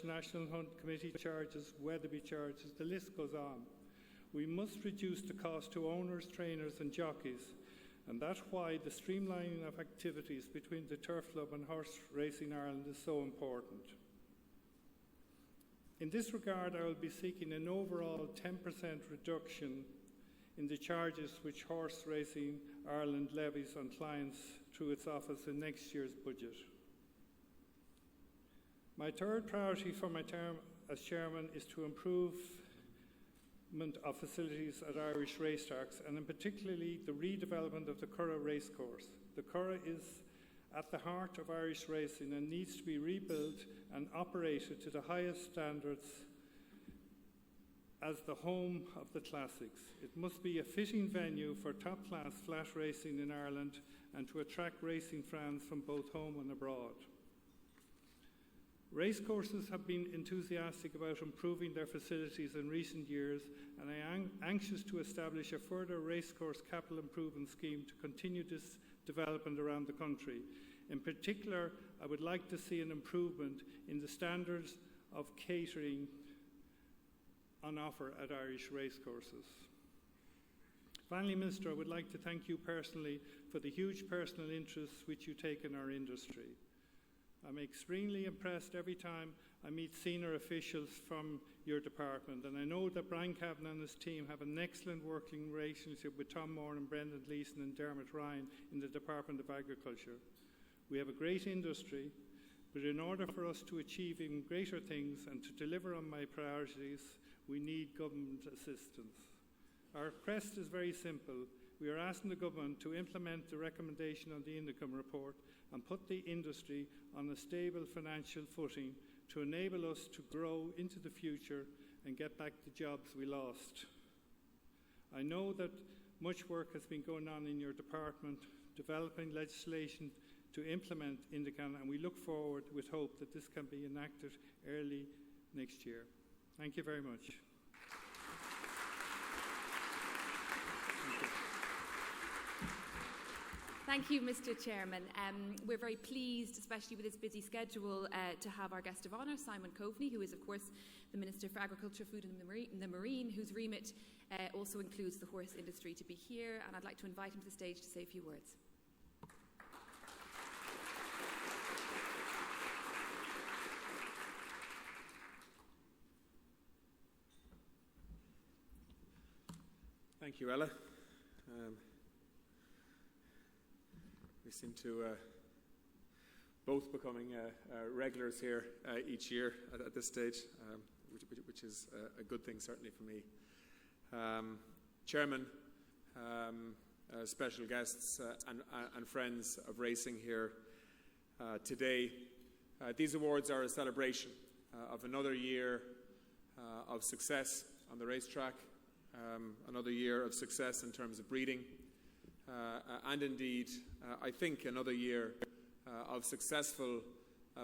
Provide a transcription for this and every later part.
National Hunt Committee charges, Weatherby charges, the list goes on. We must reduce the cost to owners, trainers and jockeys, and that's why the streamlining of activities between the Turf Club and Horse Racing Ireland is so important. In this regard, I will be seeking an overall 10% reduction in the charges which Horse Racing Ireland levies on clients through its office in next year's budget. My third priority for my term as chairman is to improvement of facilities at Irish racetracks, and in particularly the redevelopment of the Curragh racecourse. The Curragh is at the heart of Irish racing and needs to be rebuilt and operated to the highest standards as the home of the classics. It must be a fitting venue for top-class flat racing in Ireland and to attract racing fans from both home and abroad. Racecourses have been enthusiastic about improving their facilities in recent years, and I am anxious to establish a further racecourse capital improvement scheme to continue this development around the country. In particular, I would like to see an improvement in the standards of catering on offer at Irish racecourses. Finally, Minister, I would like to thank you personally for the huge personal interest which you take in our industry. I'm extremely impressed every time I meet senior officials from your department, and I know that Brian Kavanagh and his team have an excellent working relationship with Tom Moore and Brendan Leeson and Dermot Ryan in the Department of Agriculture. We have a great industry, but in order for us to achieve even greater things and to deliver on my priorities, we need government assistance. Our request is very simple. We are asking the government to implement the recommendation of the Indicum report and put the industry on a stable financial footing to enable us to grow into the future and get back the jobs we lost. I know that much work has been going on in your department, developing legislation to implement Indicum, and we look forward with hope that this can be enacted early next year. Thank you very much. Thank you, Mr. Chairman. We're very pleased, especially with this busy schedule, to have our guest of honour, Simon Coveney, who is, of course, the Minister for Agriculture, Food and the Marine, whose remit also includes the horse industry, to be here. And I'd like to invite him to the stage to say a few words. Thank you, Ella. We seem to both becoming regulars here each year at this stage, which is a good thing, certainly for me. Chairman, special guests and friends of racing here today, these awards are a celebration of another year of success on the racetrack, another year of success in terms of breeding, and indeed, I think another year of successful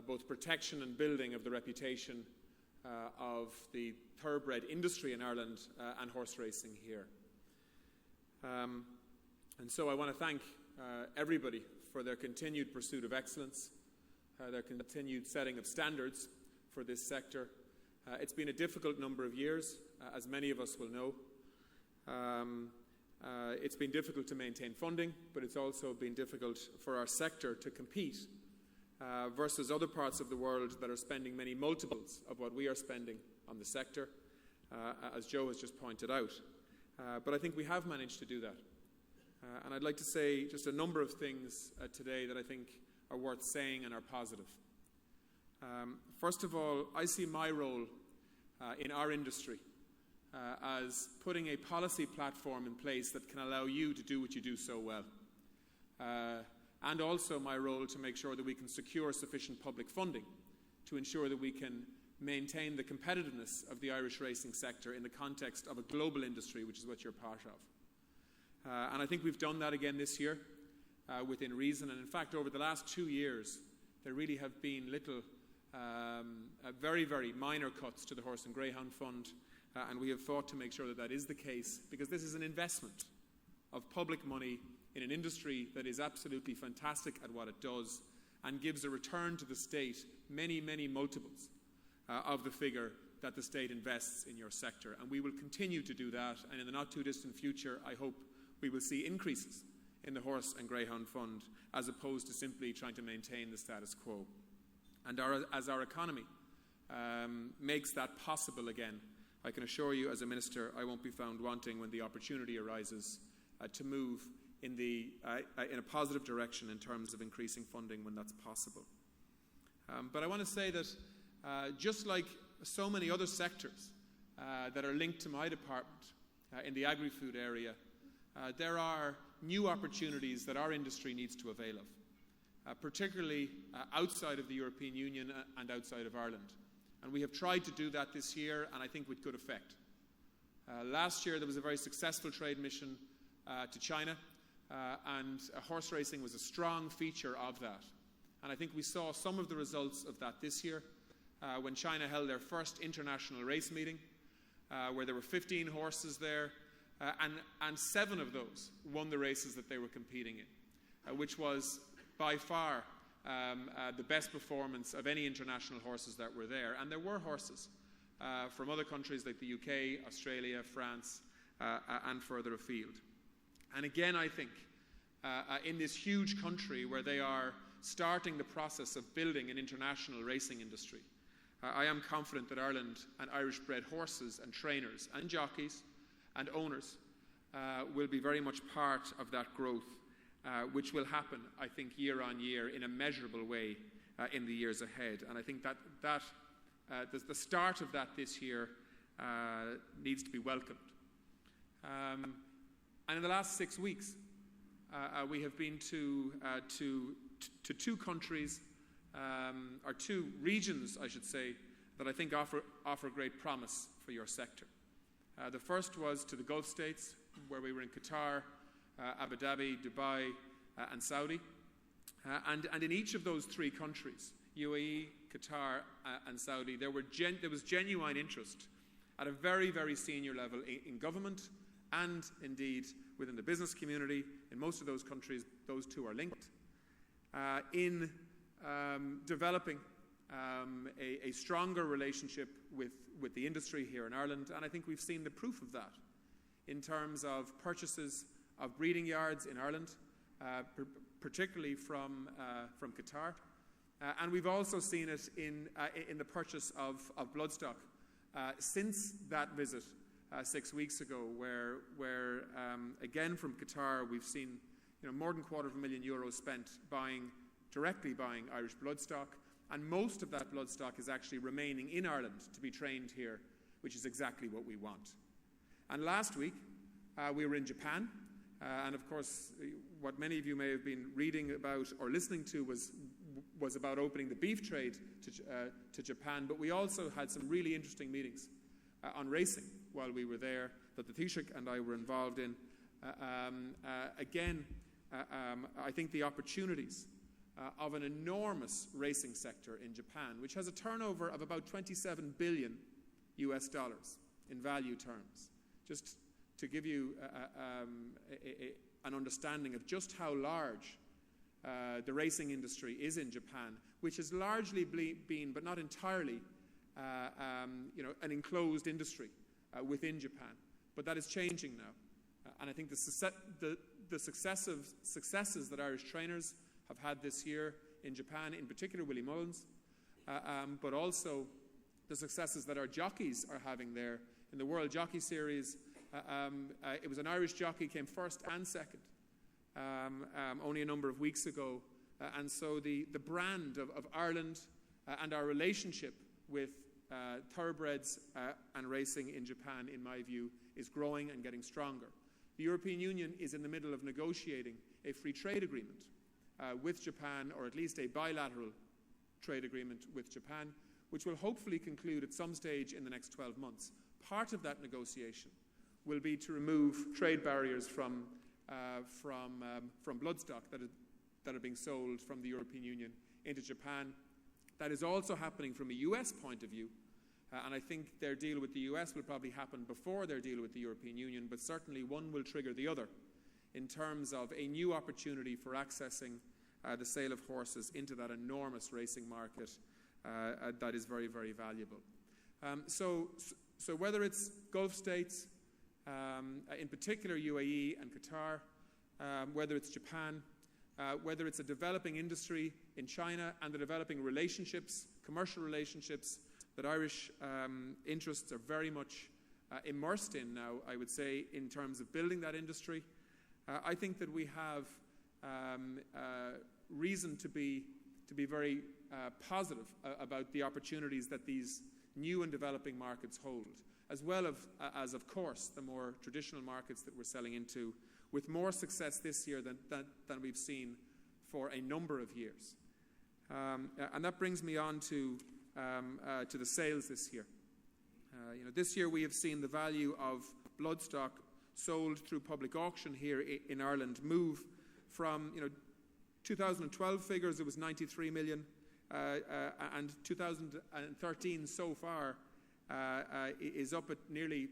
both protection and building of the reputation of the thoroughbred industry in Ireland and horse racing here. And so I want to thank everybody for their continued pursuit of excellence, their continued setting of standards for this sector. It's been a difficult number of years, as many of us will know. It's been difficult to maintain funding, but it's also been difficult for our sector to compete versus other parts of the world that are spending many multiples of what we are spending on the sector, as Joe has just pointed out. But I think we have managed to do that. And I'd like to say just a number of things today that I think are worth saying and are positive. First of all, I see my role in our industry as putting a policy platform in place that can allow you to do what you do so well. And also my role to make sure that we can secure sufficient public funding to ensure that we can maintain the competitiveness of the Irish racing sector in the context of a global industry, which is what you're part of. And I think we've done that again this year within reason. And in fact, over the last 2 years, there really have been little, very, very minor cuts to the Horse and Greyhound Fund. And we have fought to make sure that that is the case, because this is an investment of public money in an industry that is absolutely fantastic at what it does and gives a return to the state many, many multiples of the figure that the state invests in your sector. And we will continue to do that, and in the not too distant future, I hope we will see increases in the Horse and Greyhound Fund, as opposed to simply trying to maintain the status quo. And as our economy makes that possible again, I can assure you as a minister I won't be found wanting when the opportunity arises to move in a positive direction in terms of increasing funding when that's possible. But I want to say that just like so many other sectors that are linked to my department in the agri-food area, there are new opportunities that our industry needs to avail of, particularly outside of the European Union and outside of Ireland. And we have tried to do that this year, and I think with good effect. Last year there was a very successful trade mission to China, and horse racing was a strong feature of that. And I think we saw some of the results of that this year when China held their first international race meeting, where there were 15 horses there, and 7 of those won the races that they were competing in, which was by far the best performance of any international horses that were there. And there were horses from other countries like the UK, Australia, France, and further afield. And again, I think in this huge country where they are starting the process of building an international racing industry, I am confident that Ireland and Irish-bred horses and trainers and jockeys and owners will be very much part of that growth, which will happen, I think, year on year in a measurable way in the years ahead. And I think that the start of that this year needs to be welcomed. And in the last 6 weeks, we have been to 2 countries, or 2 regions, I should say, that I think offer great promise for your sector. The first was to the Gulf states, where we were in Qatar, Abu Dhabi, Dubai, and Saudi. And in each of those 3 countries, UAE, Qatar, and Saudi, there was genuine interest at a very, very senior level in government and indeed within the business community. In most of those countries, those 2 are linked, in developing a stronger relationship with the industry here in Ireland. And I think we've seen the proof of that in terms of purchases of breeding yards in Ireland, particularly from Qatar. And we've also seen it in the purchase of bloodstock since that visit 6 weeks ago, where again from Qatar we've seen more than €250,000 spent directly buying Irish bloodstock, and most of that bloodstock is actually remaining in Ireland to be trained here, which is exactly what we want. And last week we were in Japan, and of course what many of you may have been reading about or listening to was about opening the beef trade to Japan, but we also had some really interesting meetings on racing while we were there that the Taoiseach and I were involved in. Again, I think the opportunities of an enormous racing sector in Japan, which has a turnover of about $27 billion in value terms. Just to give you an understanding of just how large the racing industry is in Japan, which has largely been, but not entirely, an enclosed industry within Japan. But that is changing now. And I think the successes that Irish trainers have had this year in Japan, in particular Willie Mullins, but also the successes that our jockeys are having there. In the World Jockey Series, it was an Irish jockey came first and second only a number of weeks ago. And so the brand of Ireland and our relationship with thoroughbreds and racing in Japan, in my view, is growing and getting stronger. The European Union is in the middle of negotiating a free trade agreement with Japan, or at least a bilateral trade agreement with Japan, which will hopefully conclude at some stage in the next 12 months. Part of that negotiation will be to remove trade barriers from bloodstock that are being sold from the European Union into Japan. That is also happening from a US point of view, and I think their deal with the US will probably happen before their deal with the European Union, but certainly one will trigger the other in terms of a new opportunity for accessing the sale of horses into that enormous racing market that is very, very valuable. So whether it's Gulf states, in particular UAE and Qatar, whether it's Japan, whether it's a developing industry in China and the developing relationships, commercial relationships that Irish interests are very much immersed in now, I would say, in terms of building that industry, I think that we have reason to be very positive about the opportunities that these new and developing markets hold, as well as of course, the more traditional markets that we're selling into, with more success this year than we've seen for a number of years. And that brings me on to the sales this year. This year we have seen the value of bloodstock sold through public auction here in Ireland move from 2012 figures, it was 93 million, and 2013 so far is up at nearly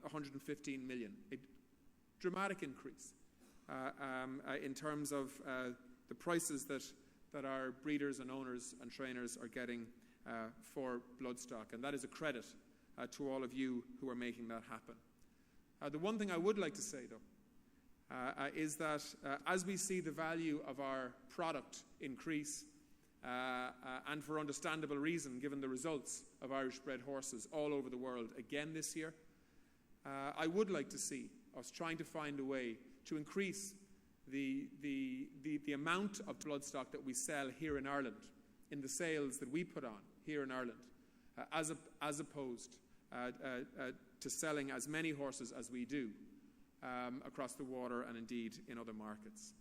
115 million. A dramatic increase in terms of the prices that our breeders and owners and trainers are getting for bloodstock, and that is a credit to all of you who are making that happen. The one thing I would like to say, though, is that as we see the value of our product increase, and for understandable reason, given the results of Irish-bred horses all over the world again this year, I would like to see us trying to find a way to increase the amount of bloodstock that we sell here in Ireland, in the sales that we put on here in Ireland, as opposed to selling as many horses as we do across the water and indeed in other markets.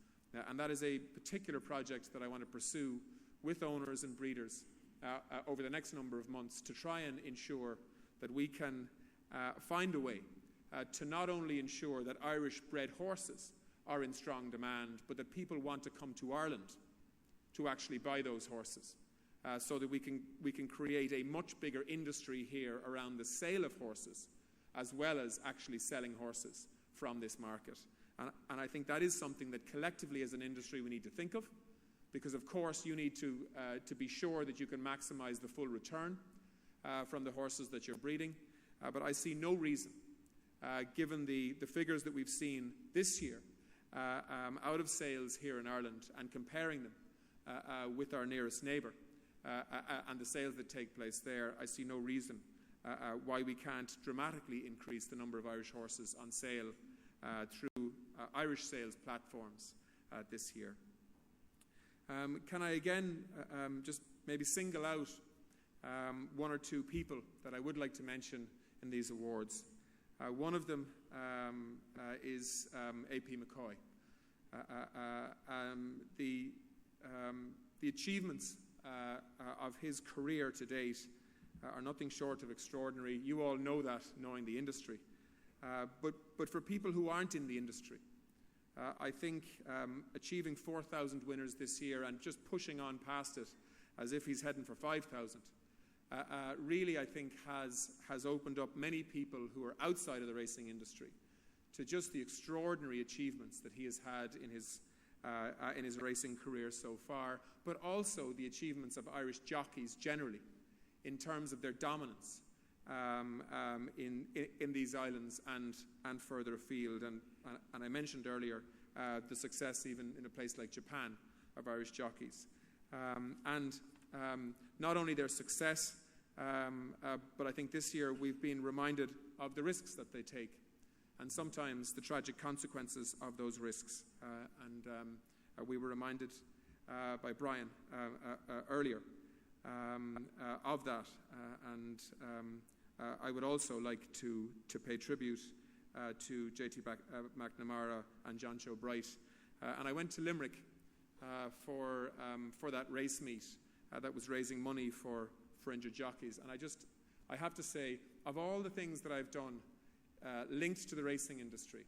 And that is a particular project that I want to pursue with owners and breeders over the next number of months to try and ensure that we can find a way to not only ensure that Irish-bred horses are in strong demand, but that people want to come to Ireland to actually buy those horses, so that we can create a much bigger industry here around the sale of horses, as well as actually selling horses from this market. And I think that is something that collectively as an industry we need to think of, because of course you need to be sure that you can maximize the full return from the horses that you're breeding. But I see no reason, given the figures that we've seen this year out of sales here in Ireland and comparing them with our nearest neighbour and the sales that take place there, I see no reason why we can't dramatically increase the number of Irish horses on sale through Irish sales platforms this year. Can I again just maybe single out one or two people that I would like to mention in these awards? One of them is A.P. McCoy. The achievements of his career to date are nothing short of extraordinary. You all know that, knowing the industry. But for people who aren't in the industry, I think achieving 4,000 winners this year and just pushing on past it as if he's heading for 5,000 really, I think, has opened up many people who are outside of the racing industry to just the extraordinary achievements that he has had in his racing career so far, but also the achievements of Irish jockeys generally in terms of their dominance in these islands and further afield. And I mentioned earlier the success even in a place like Japan of Irish jockeys. And not only their success, but I think this year we've been reminded of the risks that they take and sometimes the tragic consequences of those risks. And we were reminded by Brian earlier of that. And I would also like to pay tribute to J.T. McNamara and John Cho Bright. And I went to Limerick for that race meet that was raising money for injured jockeys. And I have to say, of all the things that I've done linked to the racing industry,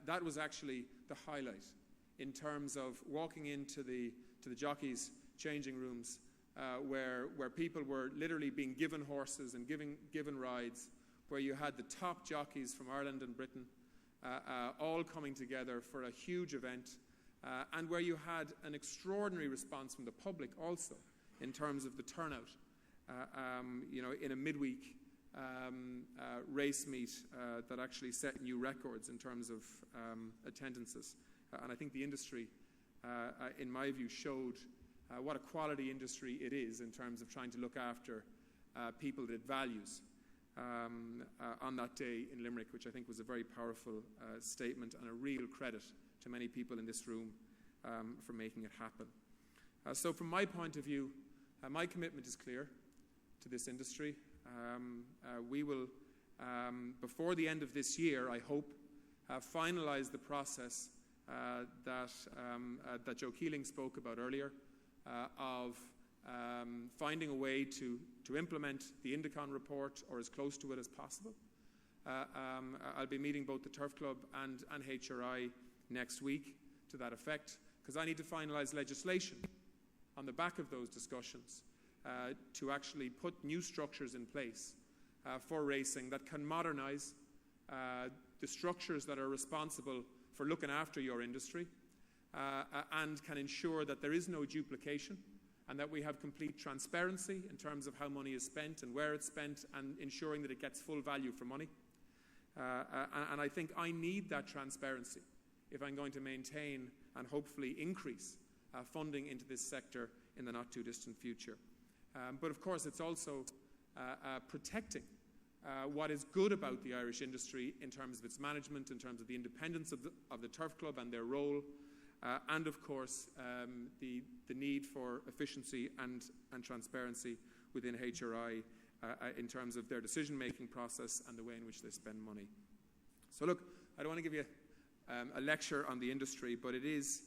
that was actually the highlight in terms of walking into the jockeys' changing rooms where people were literally being given horses and given rides, where you had the top jockeys from Ireland and Britain all coming together for a huge event, and where you had an extraordinary response from the public also in terms of the turnout, in a midweek race meet that actually set new records in terms of attendances. And I think the industry, in my view, showed what a quality industry it is in terms of trying to look after people that it values on that day in Limerick, which I think was a very powerful statement and a real credit to many people in this room for making it happen. So from my point of view, my commitment is clear to this industry. We will, before the end of this year, I hope, finalise the process that Joe Keeling spoke about earlier, of finding a way to implement the Indicon report, or as close to it as possible. I'll be meeting both the Turf Club and HRI next week to that effect, because I need to finalise legislation on the back of those discussions to actually put new structures in place for racing that can modernise the structures that are responsible for looking after your industry and can ensure that there is no duplication and that we have complete transparency in terms of how money is spent and where it's spent, and ensuring that it gets full value for money. And I think I need that transparency if I'm going to maintain and hopefully increase funding into this sector in the not too distant future. But of course, it's also protecting what is good about the Irish industry in terms of its management, in terms of the independence of the Turf Club and their role, and of course the need for efficiency and transparency within HRI in terms of their decision-making process and the way in which they spend money. So look, I don't want to give you a lecture on the industry, but it is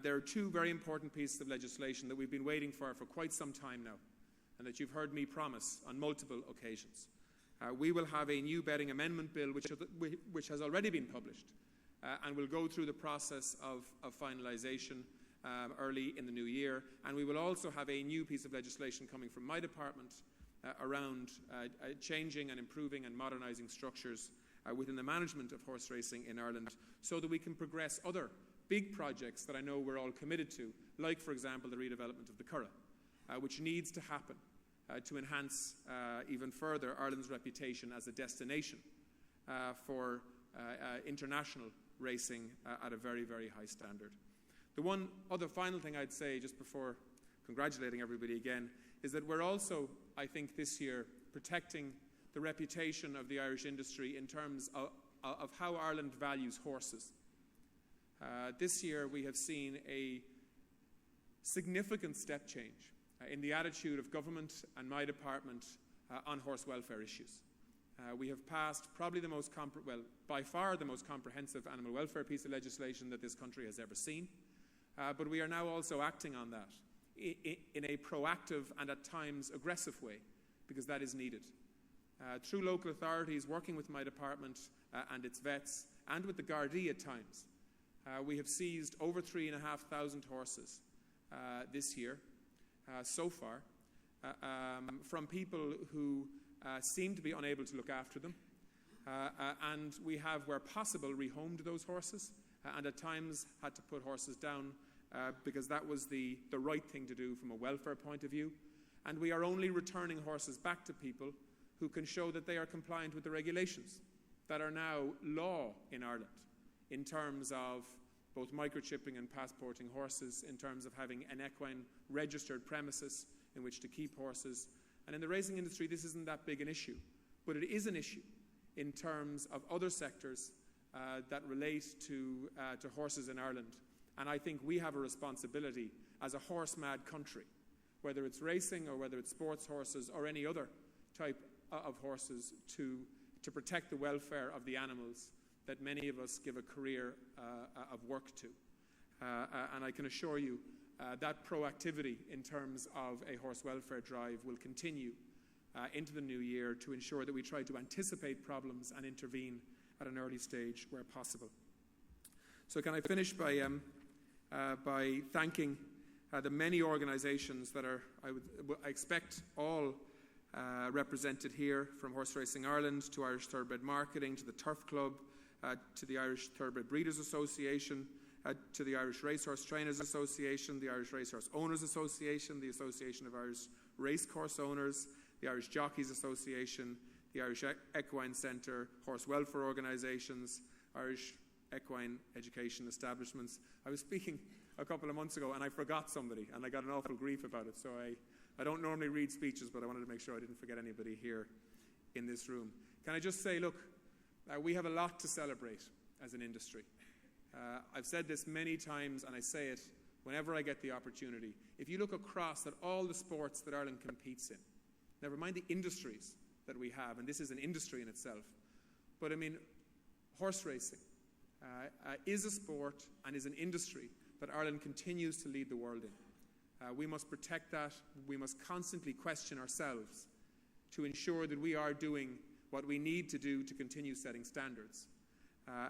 there are two very important pieces of legislation that we've been waiting for quite some time now, and that you've heard me promise on multiple occasions. We will have a new betting amendment bill which has already been published and will go through the process of finalisation early in the new year. And we will also have a new piece of legislation coming from my department around changing and improving and modernising structures within the management of horse racing in Ireland, so that we can progress other big projects that I know we're all committed to, like, for example, the redevelopment of the Curragh, which needs to happen to enhance even further Ireland's reputation as a destination for international racing at a very, very high standard. The one other final thing I'd say, just before congratulating everybody again, is that we're also, I think, this year protecting the reputation of the Irish industry in terms of how Ireland values horses. This year we have seen a significant step change in the attitude of government and my department on horse welfare issues. We have passed probably by far the most comprehensive animal welfare piece of legislation that this country has ever seen, but we are now also acting on that in a proactive and at times aggressive way, because that is needed. Through local authorities, working with my department and its vets, and with the Gardaí at times, we have seized over 3,500 horses this year so far from people who seem to be unable to look after them, and we have, where possible, rehomed those horses and at times had to put horses down because that was the right thing to do from a welfare point of view. And we are only returning horses back to people who can show that they are compliant with the regulations that are now law in Ireland, in terms of both microchipping and passporting horses, in terms of having an equine registered premises in which to keep horses. And in the racing industry, this isn't that big an issue, but it is an issue in terms of other sectors that relate to horses in Ireland. And I think we have a responsibility as a horse-mad country, whether it's racing or whether it's sports horses or any other type of horses, to protect the welfare of the animals that many of us give a career of work to. And I can assure you that proactivity in terms of a horse welfare drive will continue into the new year, to ensure that we try to anticipate problems and intervene at an early stage where possible. So can I finish by thanking the many organisations that are, I expect, all represented here, from Horse Racing Ireland to Irish Thoroughbred Marketing to the Turf Club to the Irish Thoroughbred Breeders Association, to the Irish Racehorse Trainers Association, the Irish Racehorse Owners Association, the Association of Irish Racecourse Owners, the Irish Jockeys Association, the Irish Equine Centre, horse welfare organisations, Irish equine education establishments. I was speaking a couple of months ago and I forgot somebody and I got an awful grief about it. So I don't normally read speeches, but I wanted to make sure I didn't forget anybody here in this room. Can I just say, look, we have a lot to celebrate as an industry. I've said this many times and I say it whenever I get the opportunity. If you look across at all the sports that Ireland competes in, never mind the industries that we have, and this is an industry in itself, but I mean, horse racing is a sport and is an industry that Ireland continues to lead the world in. We must protect that. We must constantly question ourselves to ensure that we are doing what we need to do to continue setting standards.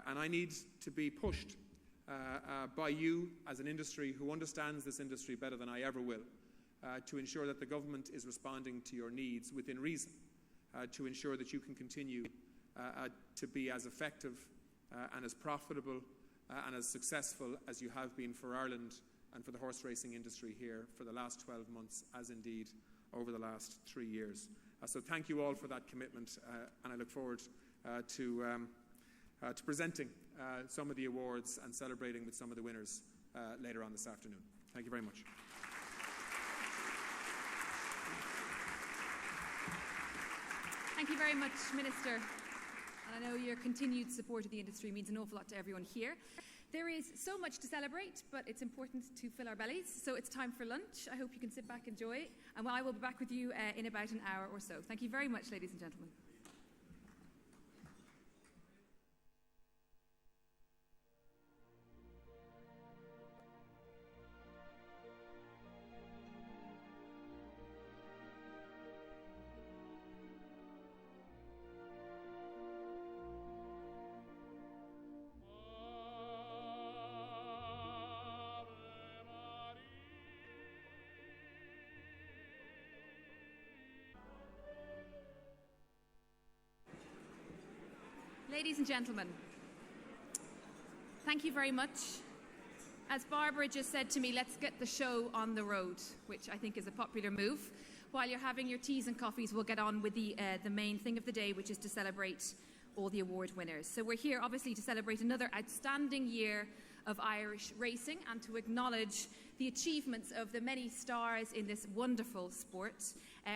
And I need to be pushed by you as an industry who understands this industry better than I ever will, to ensure that the government is responding to your needs within reason, to ensure that you can continue to be as effective and as profitable and as successful as you have been for Ireland and for the horse racing industry here for the last 12 months, as indeed over the last 3 years. So thank you all for that commitment, and I look forward to presenting some of the awards and celebrating with some of the winners later on this afternoon. Thank you very much. Thank you very much, Minister. And I know your continued support of the industry means an awful lot to everyone here. There is so much to celebrate, but it's important to fill our bellies, so it's time for lunch. I hope you can sit back and enjoy, and I will be back with you in about an hour or so. Thank you very much, ladies and gentlemen. Ladies and gentlemen, thank you very much. As Barbara just said to me, let's get the show on the road, which I think is a popular move. While you're having your teas and coffees, we'll get on with the main thing of the day, which is to celebrate all the award winners. So we're here obviously to celebrate another outstanding year of Irish racing and to acknowledge the achievements of the many stars in this wonderful sport.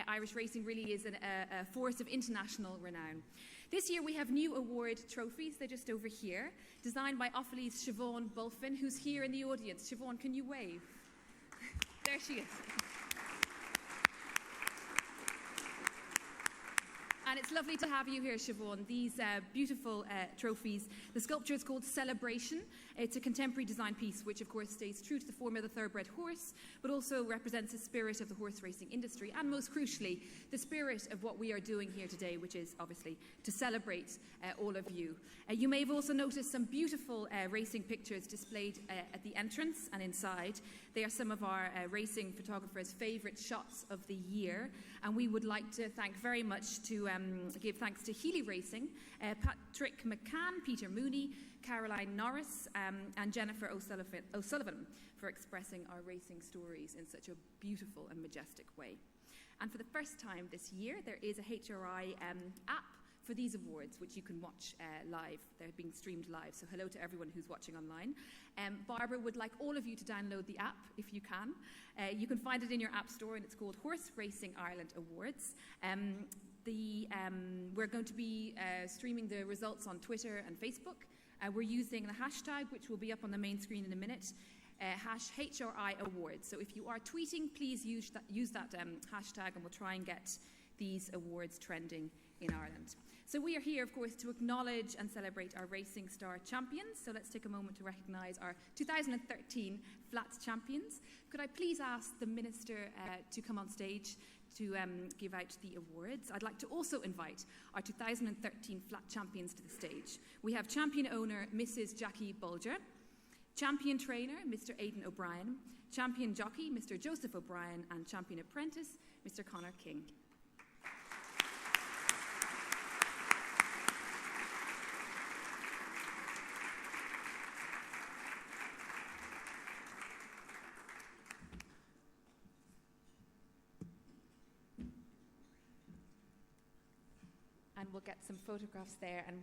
Irish racing really is a force of international renown. This year we have new award trophies. They're just over here, designed by Offaly's Siobhan Bulfin, who's here in the audience. Siobhan, can you wave? There she is. And it's lovely to have you here, Siobhan. These beautiful trophies. The sculpture is called Celebration. It's a contemporary design piece, which of course stays true to the form of the thoroughbred horse, but also represents the spirit of the horse racing industry, and most crucially, the spirit of what we are doing here today, which is obviously to celebrate all of you. You may have also noticed some beautiful racing pictures displayed at the entrance and inside. They are some of our racing photographers' favourite shots of the year, and we would like to thank very much to give thanks to Healy Racing, Patrick McCann, Peter Mooney, Caroline Norris and Jennifer O'Sullivan for expressing our racing stories in such a beautiful and majestic way. And for the first time this year, there is a HRI app for these awards, which you can watch live. They're being streamed live, so hello to everyone who's watching online. Barbara would like all of you to download the app if you can. You can find it in your app store, and it's called Horse Racing Ireland Awards. We're going to be streaming the results on Twitter and Facebook. We're using the hashtag, which will be up on the main screen in a minute, #HRI Awards. So if you are tweeting, please use that hashtag, and we'll try and get these awards trending in Ireland. So we are here, of course, to acknowledge and celebrate our racing star champions. So let's take a moment to recognise our 2013 Flats champions. Could I please ask the Minister to come on stage to give out the awards? I'd like to also invite our 2013 Flat champions to the stage. We have champion owner Mrs. Jackie Bulger, champion trainer Mr. Aidan O'Brien, champion jockey Mr. Joseph O'Brien, and champion apprentice Mr. Conor King. and we'll get some photographs there. And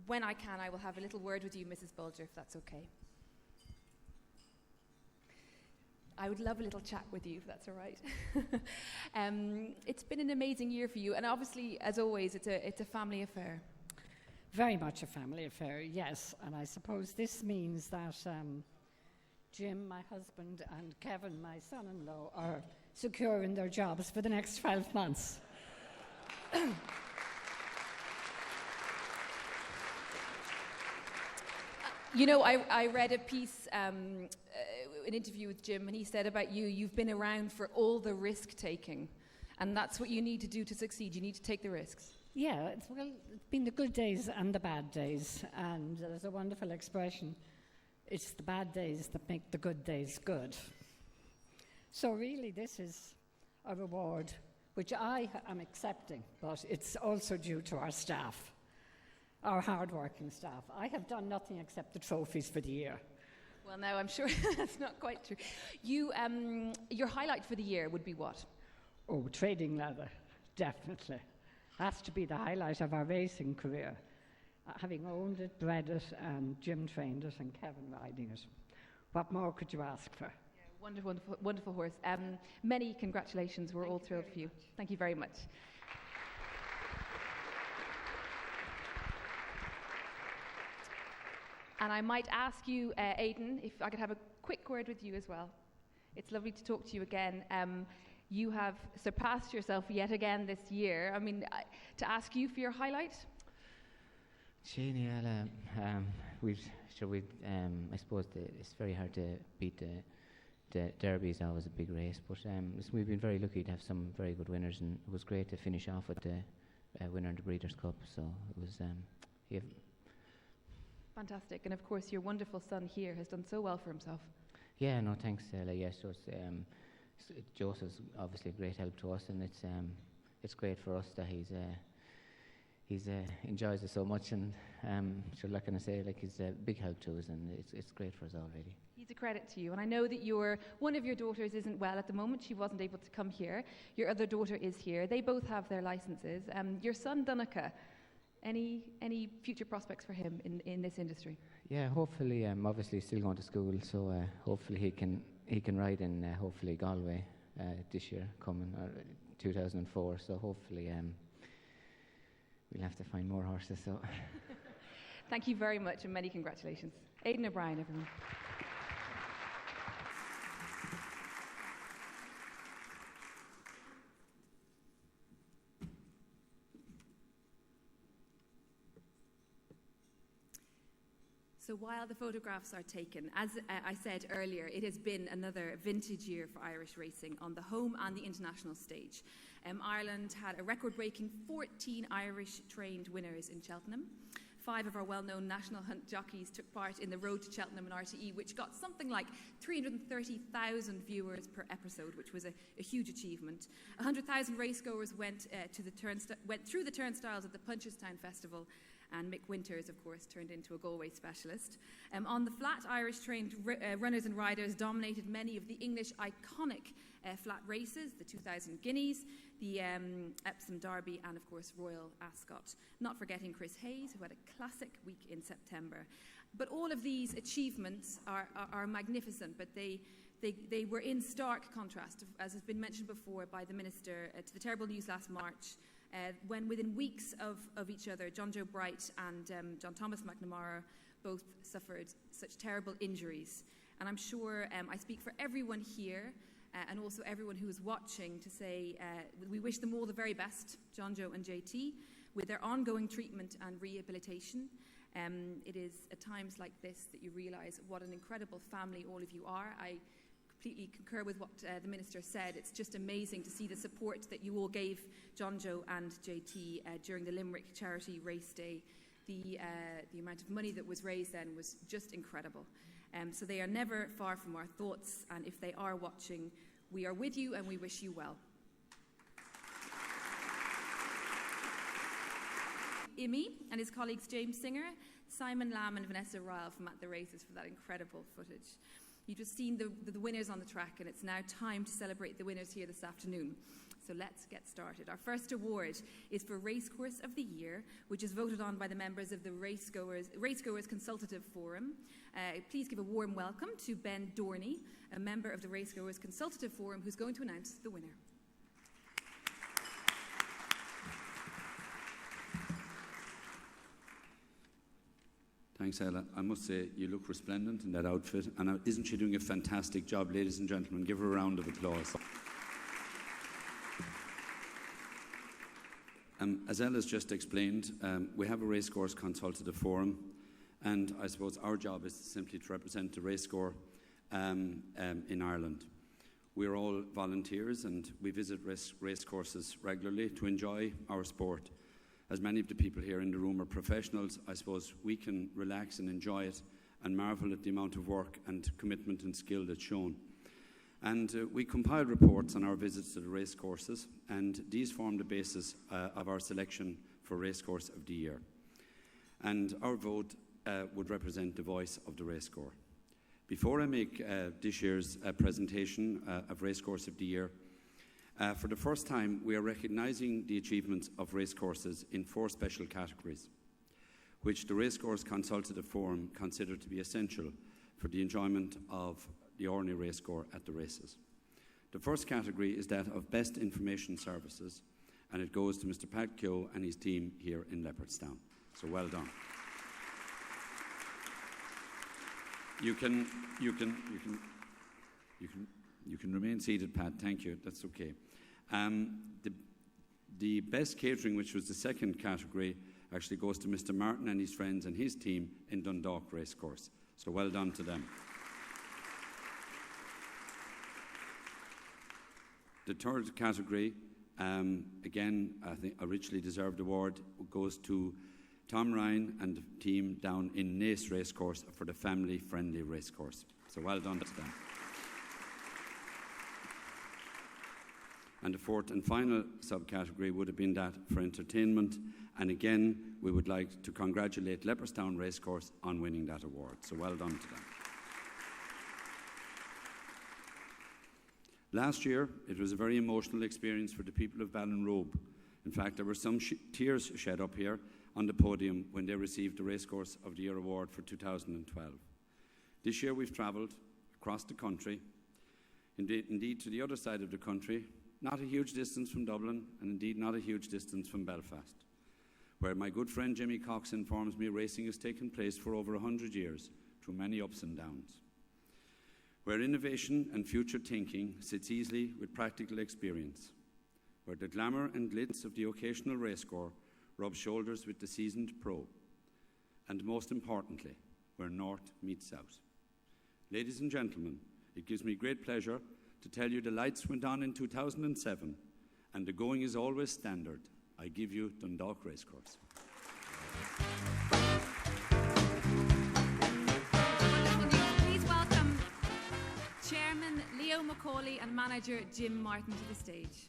when I can, I will have a little word with you, Mrs. Bulger, if that's okay. I would love a little chat with you, if that's all right. It's been an amazing year for you, and obviously, as always, it's a family affair. Very much a family affair, yes. And I suppose this means that Jim, my husband, and Kevin, my son-in-law, are secure in their jobs for the next 12 months. You know, I read a piece, an interview with Jim, and he said about you, you've been around for all the risk-taking, and that's what you need to do to succeed. You need to take the risks. Yeah, it's been the good days and the bad days, and there's a wonderful expression, it's the bad days that make the good days good. So really this is a reward which I am accepting, but it's also due to our staff, our hard-working staff. I have done nothing except the trophies for the year. Well, now I'm sure that's not quite true. You, your highlight for the year would be what? Oh, trading leather, definitely. Has to be the highlight of our racing career. Having owned it, bred it, and Jim trained it, and Kevin riding it. What more could you ask for? Yeah, wonderful, wonderful, wonderful horse. Many congratulations. We're all thrilled for you. Thank you very much. And I might ask you, Aidan, if I could have a quick word with you as well. It's lovely to talk to you again. You have surpassed yourself yet again this year. I mean, to ask you for your highlight? I suppose it's very hard to beat the Derby is always a big race, but we've been very lucky to have some very good winners, and it was great to finish off with the winner in the Breeders' Cup, so it was, yeah. Fantastic, and of course your wonderful son here has done so well for himself. Yeah, no, thanks, yes, so Joseph's obviously a great help to us, and it's great for us that he's enjoys it so much, and so like can I say, like he's a big help to us, and it's great for us already. He's a credit to you, and I know that one of your daughters isn't well at the moment. She wasn't able to come here. Your other daughter is here. They both have their licenses. Your son Donica, any future prospects for him in this industry? Yeah, hopefully, obviously he's still going to school, so hopefully he can ride in hopefully Galway this year coming, or 2004. So hopefully we'll have to find more horses. So thank you very much, and many congratulations, Aidan O'Brien, everyone. So while the photographs are taken, as I said earlier, it has been another vintage year for Irish racing on the home and the international stage. Ireland had a record-breaking 14 Irish-trained winners in Cheltenham. 5 of our well-known national hunt jockeys took part in the Road to Cheltenham and RTE, which got something like 330,000 viewers per episode, which was a huge achievement. 100,000 racegoers went through the turnstiles at the Punchestown Festival, and Mick Winters, of course, turned into a Galway specialist. On the flat, Irish-trained runners and riders dominated many of the English iconic flat races, the 2000 Guineas, the Epsom Derby, and, of course, Royal Ascot. Not forgetting Chris Hayes, who had a classic week in September. But all of these achievements are magnificent, but they were in stark contrast, as has been mentioned before by the Minister, to the terrible news last March, when within weeks of each other, John Joe Bright and John Thomas McNamara both suffered such terrible injuries. And I'm sure I speak for everyone here and also everyone who is watching to say we wish them all the very best, John Joe and JT, with their ongoing treatment and rehabilitation. It is at times like this that you realise what an incredible family all of you are. I completely concur with what the Minister said. It's just amazing to see the support that you all gave John Joe and JT during the Limerick Charity Race Day. The amount of money that was raised then was just incredible. So they are never far from our thoughts, and if they are watching, we are with you and we wish you well. Imi and his colleagues James Singer, Simon Lamb and Vanessa Ryle from At the Races for that incredible footage. You've just seen the winners on the track, and it's now time to celebrate the winners here this afternoon. So let's get started. Our first award is for Racecourse of the Year, which is voted on by the members of the Racegoers Consultative Forum. Please give a warm welcome to Ben Dorney, a member of the Racegoers Consultative Forum, who's going to announce the winner. Thanks, Ella. I must say, you look resplendent in that outfit, and isn't she doing a fantastic job, ladies and gentlemen? Give her a round of applause. As Ella's just explained, we have a Racecourse Consultative Forum, and I suppose our job is simply to represent the racecourse in Ireland. We're all volunteers, and we visit racecourses regularly to enjoy our sport. As many of the people here in the room are professionals, I suppose we can relax and enjoy it and marvel at the amount of work and commitment and skill that's shown. And we compile reports on our visits to the racecourses, and these form the basis of our selection for Racecourse of the Year. And our vote would represent the voice of the racecourse. Before I make this year's presentation of Racecourse of the Year, for the first time we are recognising the achievements of racecourses in 4 special categories, which the Racecourse Consultative Forum consider to be essential for the enjoyment of the ordinary racecourse at the races. The first category is that of Best Information Services, and it goes to Mr. Pat Keogh and his team here in Leopardstown. So well done. You can remain seated, Pat. Thank you. That's okay. The Best Catering, which was the second category, actually goes to Mr. Martin and his friends and his team in Dundalk Racecourse. So well done to them. The third category, again, I think a richly deserved award, goes to Tom Ryan and the team down in Naas Racecourse for the family-friendly racecourse. So well done to them. And the fourth and final subcategory would have been that for entertainment. And again, we would like to congratulate Leopardstown Racecourse on winning that award. So well done to them. Last year, it was a very emotional experience for the people of Ballinrobe. In fact, there were some tears shed up here on the podium when they received the Racecourse of the Year award for 2012. This year we've travelled across the country, indeed to the other side of the country, not a huge distance from Dublin, and indeed not a huge distance from Belfast, where my good friend Jimmy Cox informs me racing has taken place for over 100 years, through many ups and downs, where innovation and future thinking sits easily with practical experience, where the glamour and glitz of the occasional racecourse rub shoulders with the seasoned pro, and most importantly, where north meets south. Ladies and gentlemen, it gives me great pleasure to tell you the lights went on in 2007, and the going is always standard. I give you Dundalk Racecourse. Please welcome Chairman Leo Macaulay and Manager Jim Martin to the stage.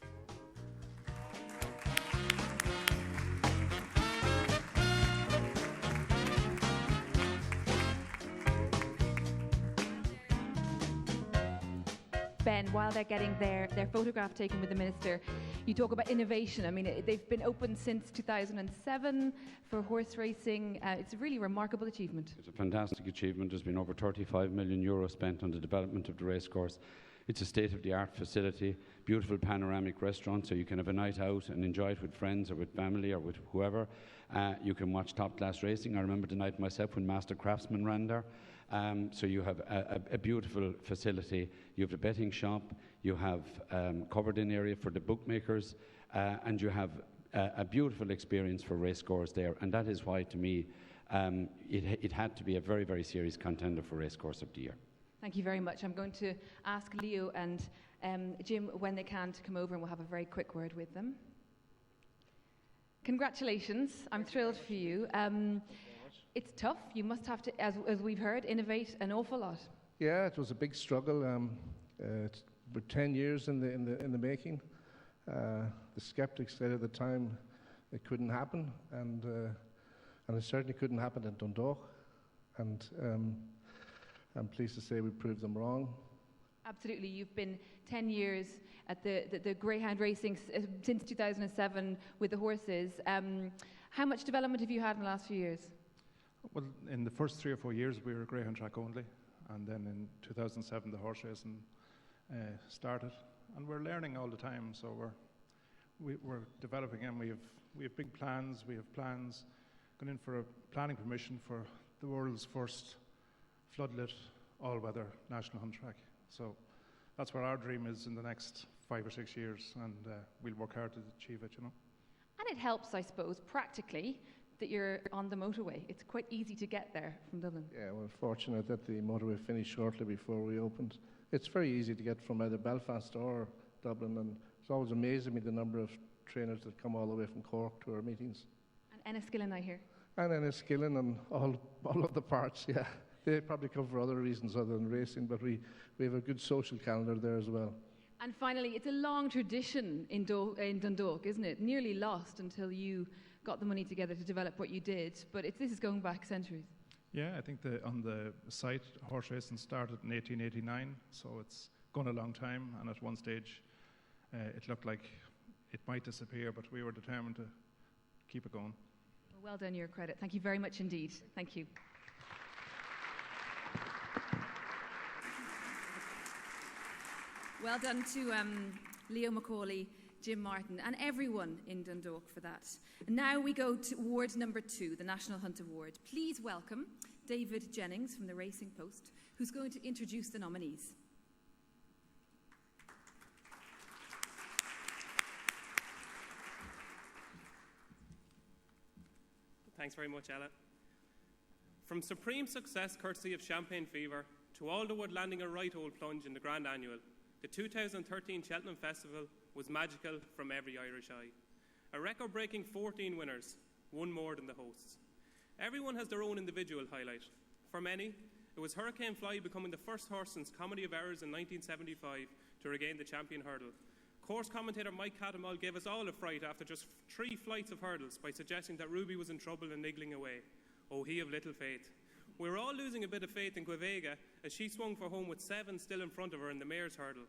Ben, while they're getting their photograph taken with the Minister, you talk about innovation. I mean, they've been open since 2007 for horse racing. It's a really remarkable achievement. It's a fantastic achievement. There's been over 35 million euro spent on the development of the racecourse. It's a state-of-the-art facility, beautiful panoramic restaurant, so you can have a night out and enjoy it with friends or with family or with whoever. You can watch top-class racing. I remember the night myself when Master Craftsman ran there. So you have a beautiful facility. You have the betting shop. You have covered-in area for the bookmakers, and you have a beautiful experience for racecourse there. And that is why, to me, it had to be a very, very serious contender for Racecourse of the Year. Thank you very much. I'm going to ask Leo and Jim, when they can, to come over, and we'll have a very quick word with them. Congratulations. I'm thrilled for you. It's tough. You must have to, as we've heard, innovate an awful lot. Yeah, it was a big struggle. It's about 10 years in the making. The skeptics said at the time it couldn't happen, and it certainly couldn't happen in Dundalk. And I'm pleased to say we proved them wrong. Absolutely. You've been 10 years at the greyhound racing since 2007 with the horses. How much development have you had in the last few years? Well, in the first 3 or 4 years, we were greyhound track only. And then in 2007, the horse racing started. And we're learning all the time, so we're developing, and we have big plans. We have plans going in for a planning permission for the world's first floodlit all-weather national hunt track. So that's where our dream is in the next 5 or 6 years, and we'll work hard to achieve it, you know. And it helps, I suppose, practically, that you're on the motorway. It's quite easy to get there from Dublin. Yeah, we're fortunate that the motorway finished shortly before we opened. It's very easy to get from either Belfast or Dublin, and it's always amazing me the number of trainers that come all the way from Cork to our meetings. And Enniskillen, I hear. And Enniskillen and all of the parts, yeah. They probably come for other reasons other than racing, but we have a good social calendar there as well. And finally, it's a long tradition in Dundalk, isn't it? Nearly lost until you got the money together to develop what you did, but this is going back centuries. Yeah, I think on the site, horse racing started in 1889, so it's gone a long time, and at one stage it looked like it might disappear, but we were determined to keep it going. Well done, your credit. Thank you very much indeed. Thank you. Well done to Leo Macaulay, Jim Martin, and everyone in Dundalk for that. And now we go to award number 2, the National Hunt Award. Please welcome David Jennings from the Racing Post, who's going to introduce the nominees. Thanks very much, Ella. From supreme success courtesy of Champagne Fever to Alderwood landing a right old plunge in the Grand Annual, the 2013 Cheltenham Festival was magical from every Irish eye. A record-breaking 14 winners, one more than the hosts. Everyone has their own individual highlight. For many, it was Hurricane Fly becoming the first horse since Comedy of Errors in 1975 to regain the champion hurdle. Course commentator Mike Catamol gave us all a fright after just 3 flights of hurdles by suggesting that Ruby was in trouble and niggling away. Oh, he of little faith. We were all losing a bit of faith in Guevega as she swung for home with 7 still in front of her in the mare's hurdle.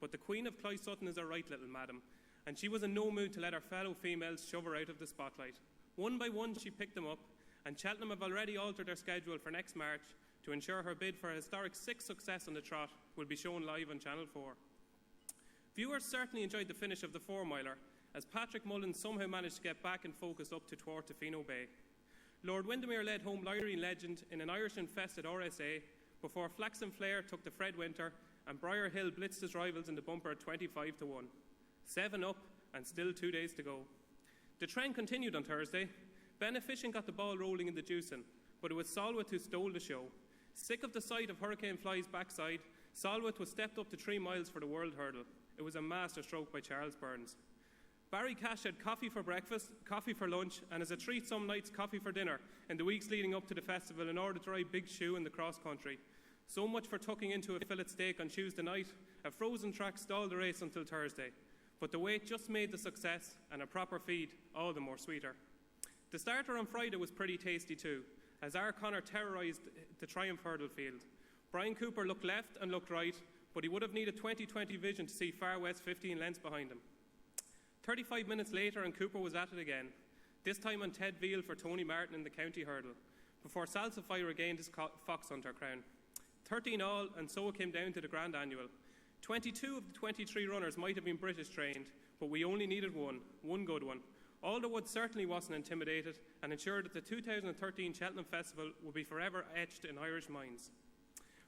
But the Queen of Cloysutton is a right little madam, and she was in no mood to let her fellow females shove her out of the spotlight. One by one she picked them up, and Cheltenham have already altered their schedule for next March to ensure her bid for a historic 6th success on the trot will be shown live on Channel 4. Viewers certainly enjoyed the finish of the 4-miler, as Patrick Mullins somehow managed to get back in focus up to Twartofino Bay. Lord Windermere led home Lyrene Legend in an Irish-infested RSA before Flaxen Flare took the Fred Winter and Briar Hill blitzed his rivals in the bumper at 25-1. 7 up and still 2 days to go. The trend continued on Thursday. Beneficient got the ball rolling in the juicing, but it was Solwith who stole the show. Sick of the sight of Hurricane Fly's backside, Solwith was stepped up to 3 miles for the World Hurdle. It was a masterstroke by Charles Burns. Barry Cash had coffee for breakfast, coffee for lunch, and as a treat some nights coffee for dinner in the weeks leading up to the festival in order to ride Big Shoe in the cross-country. So much for tucking into a fillet steak on Tuesday night. A frozen track stalled the race until Thursday. But the wait just made the success, and a proper feed all the more sweeter. The starter on Friday was pretty tasty too, as R. Connor terrorised the Triumph Hurdle field. Brian Cooper looked left and looked right, but he would have needed 20/20 vision to see Far West 15 lengths behind him. 35 minutes later and Cooper was at it again, this time on Ted Veal for Tony Martin in the County Hurdle, before Salsify regained his Fox Hunter crown. 13 all, and so it came down to the Grand Annual. 22 of the 23 runners might have been British trained, but we only needed one good one. Alderwood certainly wasn't intimidated and ensured that the 2013 Cheltenham Festival will be forever etched in Irish minds.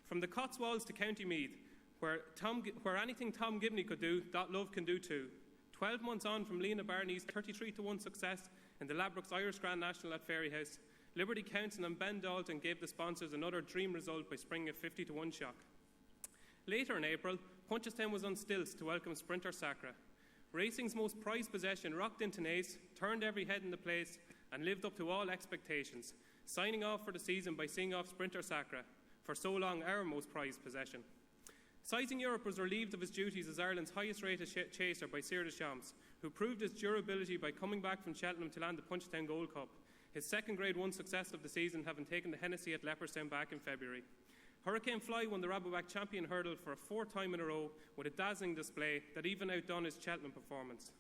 From the Cotswolds to County Meath, where anything Tom Gibney could do, Dot Love can do too. 12 months on from Lena Barney's 33-1 success in the Ladbrokes Irish Grand National at Fairyhouse, Liberty Council and Ben Dalton gave the sponsors another dream result by springing a 50-1 shock. Later in April, Punchestown was on stilts to welcome Sprinter Sacra. Racing's most prized possession rocked into Naas, turned every head in the place and lived up to all expectations, signing off for the season by seeing off Sprinter Sacra, for so long our most prized possession. Sizing Europe was relieved of his duties as Ireland's highest-rated chaser by Cyr Deschamps, who proved his durability by coming back from Cheltenham to land the Punchestown Gold Cup, his second Grade 1 success of the season, having taken the Hennessy at Leopardstown back in February. Hurricane Fly won the Rabobank Champion Hurdle for a fourth time in a row with a dazzling display that even outdone his Cheltenham performance.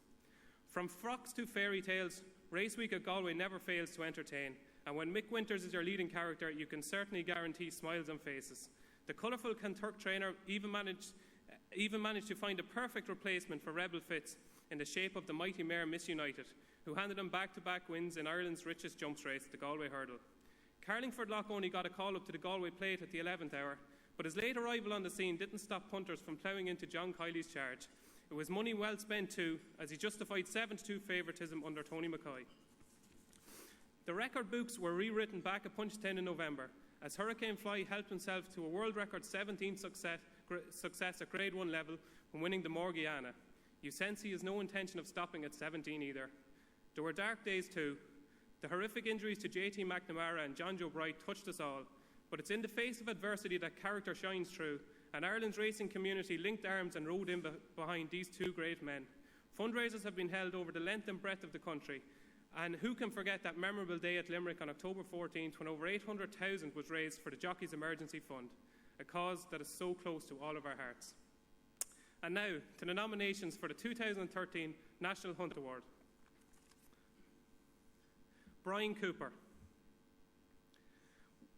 From frocks to fairy tales, Race Week at Galway never fails to entertain, and when Mick Winters is your leading character, you can certainly guarantee smiles on faces. The colourful Kanturk trainer even managed to find a perfect replacement for Rebel Fitz in the shape of the mighty mare Miss United, who handed him back-to-back wins in Ireland's richest jumps race, the Galway Hurdle. Carlingford Lough only got a call up to the Galway plate at the 11th hour, but his late arrival on the scene didn't stop punters from ploughing into John Kiley's charge. It was money well spent too, as he justified 7-2 favouritism under Tony McCoy. The record books were rewritten back at Punchestown in November, as Hurricane Fly helped himself to a world record 17th success at Grade 1 level when winning the Morgiana. You sense he has no intention of stopping at 17 either. There were dark days too. The horrific injuries to JT McNamara and John Joe Bright touched us all, but it's in the face of adversity that character shines through, and Ireland's racing community linked arms and rode in behind these two great men. Fundraisers have been held over the length and breadth of the country, and who can forget that memorable day at Limerick on October 14th when over 800,000 was raised for the Jockeys Emergency Fund, a cause that is so close to all of our hearts. And now to the nominations for the 2013 National Hunt Award. Brian Cooper.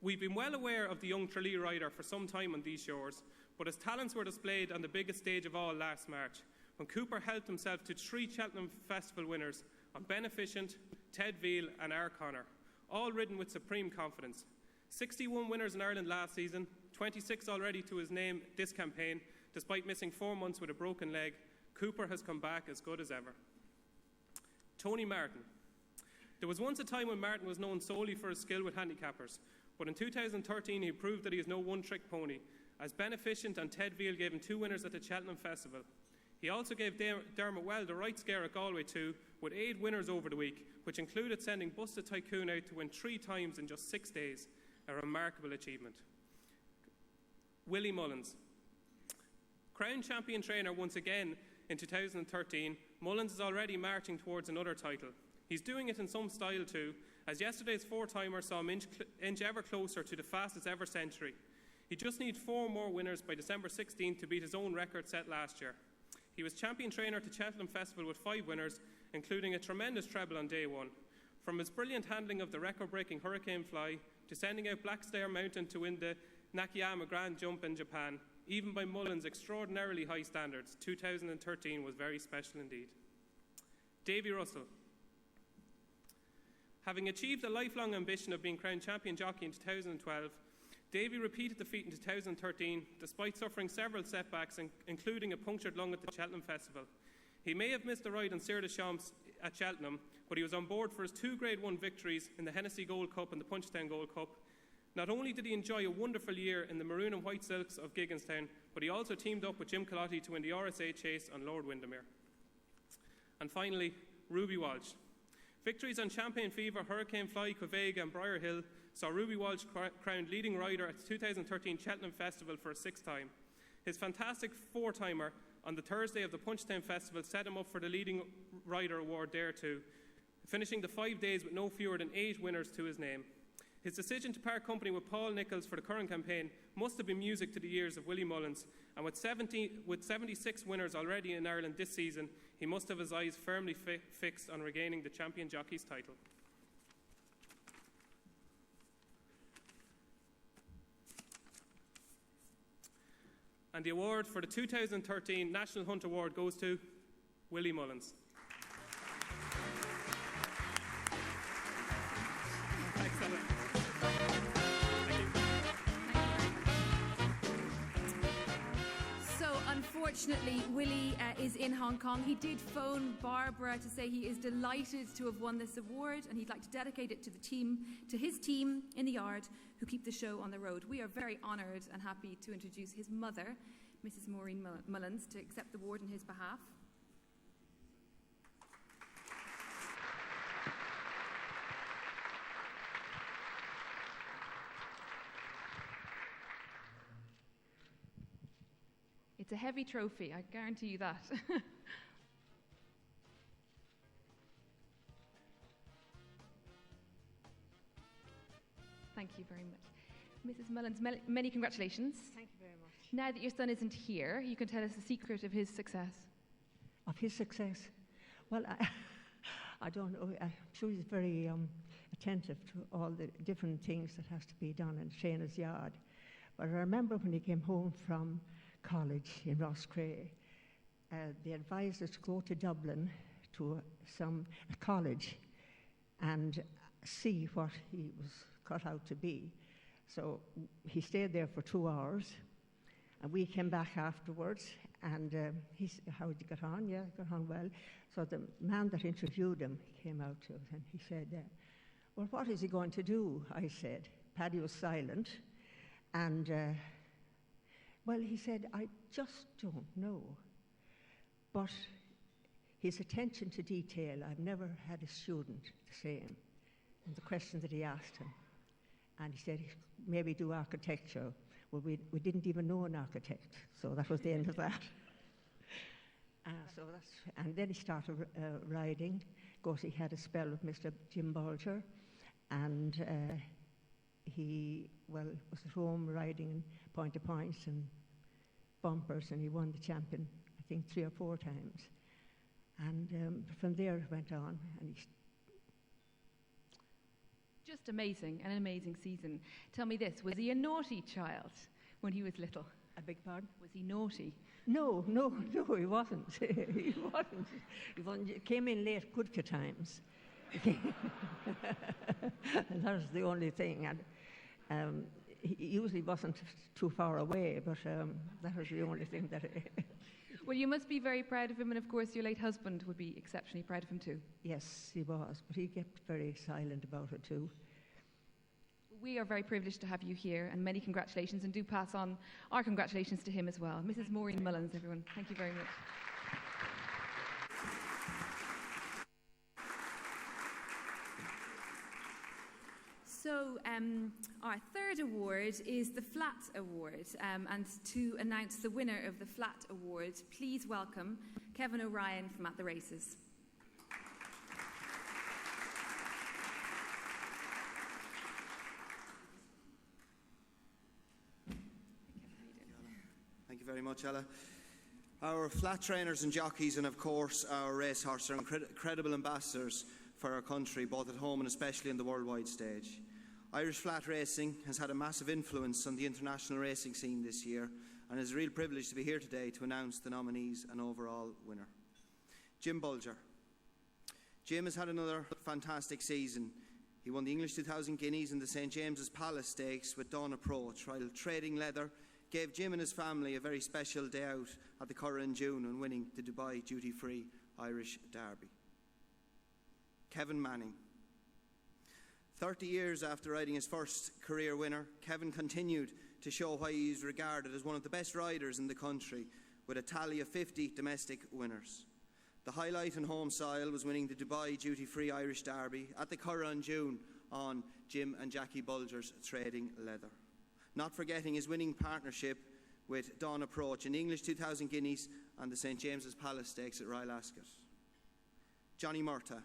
We've been well aware of the young Tralee rider for some time on these shores, but his talents were displayed on the biggest stage of all last March, when Cooper helped himself to 3 Cheltenham Festival winners on Beneficent, Ted Veal and R. Connor, all ridden with supreme confidence. 61 winners in Ireland last season, 26 already to his name this campaign. Despite missing 4 months with a broken leg, Cooper has come back as good as ever. Tony Martin. There was once a time when Martin was known solely for his skill with handicappers, but in 2013 he proved that he is no one-trick pony, as Beneficent and Ted Veal gave him 2 winners at the Cheltenham Festival. He also gave Dermot Well the right scare at Galway too, with 8 winners over the week, which included sending Busted Tycoon out to win 3 times in just 6 days, a remarkable achievement. Willie Mullins. Crown champion trainer once again in 2013, Mullins is already marching towards another title. He's doing it in some style too, as yesterday's 4-timer saw him inch ever closer to the fastest ever century. He just needs 4 more winners by December 16th to beat his own record set last year. He was champion trainer to Cheltenham Festival with 5 winners, including a tremendous treble on day 1. From his brilliant handling of the record-breaking Hurricane Fly, to sending out Blackstair Mountain to win the Nakayama Grand Jump in Japan, even by Mullins' extraordinarily high standards, 2013 was very special indeed. Davy Russell. Having achieved a lifelong ambition of being crowned champion jockey in 2012, Davy repeated the feat in 2013, despite suffering several setbacks, including a punctured lung at the Cheltenham Festival. He may have missed a ride on Sir de Champs at Cheltenham, but he was on board for his 2 Grade 1 victories in the Hennessy Gold Cup and the Punchestown Gold Cup. Not only did he enjoy a wonderful year in the maroon and white silks of Gigginstown, but he also teamed up with Jim Collotti to win the RSA Chase on Lord Windermere. And finally, Ruby Walsh. Victories on Champagne Fever, Hurricane Fly, Quevega and Briar Hill saw Ruby Walsh crowned leading rider at the 2013 Cheltenham Festival for a 6th time. His fantastic 4-timer on the Thursday of the Punchestown Festival set him up for the leading rider award there too, finishing the 5 days with no fewer than 8 winners to his name. His decision to part company with Paul Nicholls for the current campaign must have been music to the ears of Willie Mullins, and with 76 winners already in Ireland this season, he must have his eyes firmly fixed on regaining the champion jockey's title. And the award for the 2013 National Hunt Award goes to Willie Mullins. Thanks, Ellen. So, unfortunately, Willie is in Hong Kong. He did phone Barbara to say he is delighted to have won this award, and he'd like to dedicate it to his team in the yard who keep the show on the road. We are very honoured and happy to introduce his mother, Mrs. Maureen Mullins, to accept the award on his behalf. It's a heavy trophy, I guarantee you that. Thank you very much. Mrs. Mullins, many congratulations. Thank you very much. Now that your son isn't here, you can tell us the secret of his success. Of his success? Well, I don't know. I'm sure he's very attentive to all the different things that has to be done in the trainer's yard. But I remember when he came home from college in Rosscray, they advised us to go to Dublin to a college and see what he was cut out to be. So he stayed there for 2 hours, and we came back afterwards, and how did he get on? Yeah, he got on well. So the man that interviewed him came out to us, and he said, well, what is he going to do? I said. Paddy was silent, and, well, he said, I just don't know. But his attention to detail, I've never had a student the same, and the questions that he asked him. And he said, maybe do architecture. Well, we didn't even know an architect, so that was the end of that. And then he started riding. Of course, he had a spell with Mr. Jim Bolger, and he, was at home riding point to points and bumpers, and he won the champion, I think, 3 or 4 times. And from there it went on, and he just amazing, an amazing season. Tell me this, was he a naughty child when he was little? I beg pardon? Was he naughty? No, he wasn't. He wasn't. He came in late good few times. And that was the only thing. And he usually wasn't too far away, but that was the only thing that... Well, you must be very proud of him, and of course your late husband would be exceptionally proud of him too. Yes, he was, but he kept very silent about it too. We are very privileged to have you here, and many congratulations, and do pass on our congratulations to him as well. Mrs. Maureen Mullins, everyone, thank you very much. So our third award is the Flat Award, and to announce the winner of the Flat Award, please welcome Kevin O'Ryan from At the Races. Thank you very much, Ella. Our flat trainers and jockeys, and of course our racehorses, are incredible ambassadors for our country, both at home and especially on the worldwide stage. Irish flat racing has had a massive influence on the international racing scene this year, and it is a real privilege to be here today to announce the nominees and overall winner. Jim Bolger. Jim has had another fantastic season. He won the English 2000 Guineas in the St James's Palace Stakes with Dawn Approach, while Trading Leather gave Jim and his family a very special day out at the Curragh in June on winning the Dubai duty-free Irish Derby. Kevin Manning. 30 years after riding his first career winner, Kevin continued to show why he is regarded as one of the best riders in the country, with a tally of 50 domestic winners. The highlight on home soil was winning the Dubai duty-free Irish Derby at the Curragh in June on Jim and Jackie Bulger's Trading Leather. Not forgetting his winning partnership with Dawn Approach in the English 2000 Guineas and the St James's Palace Stakes at Royal Ascot. Johnny Murtagh.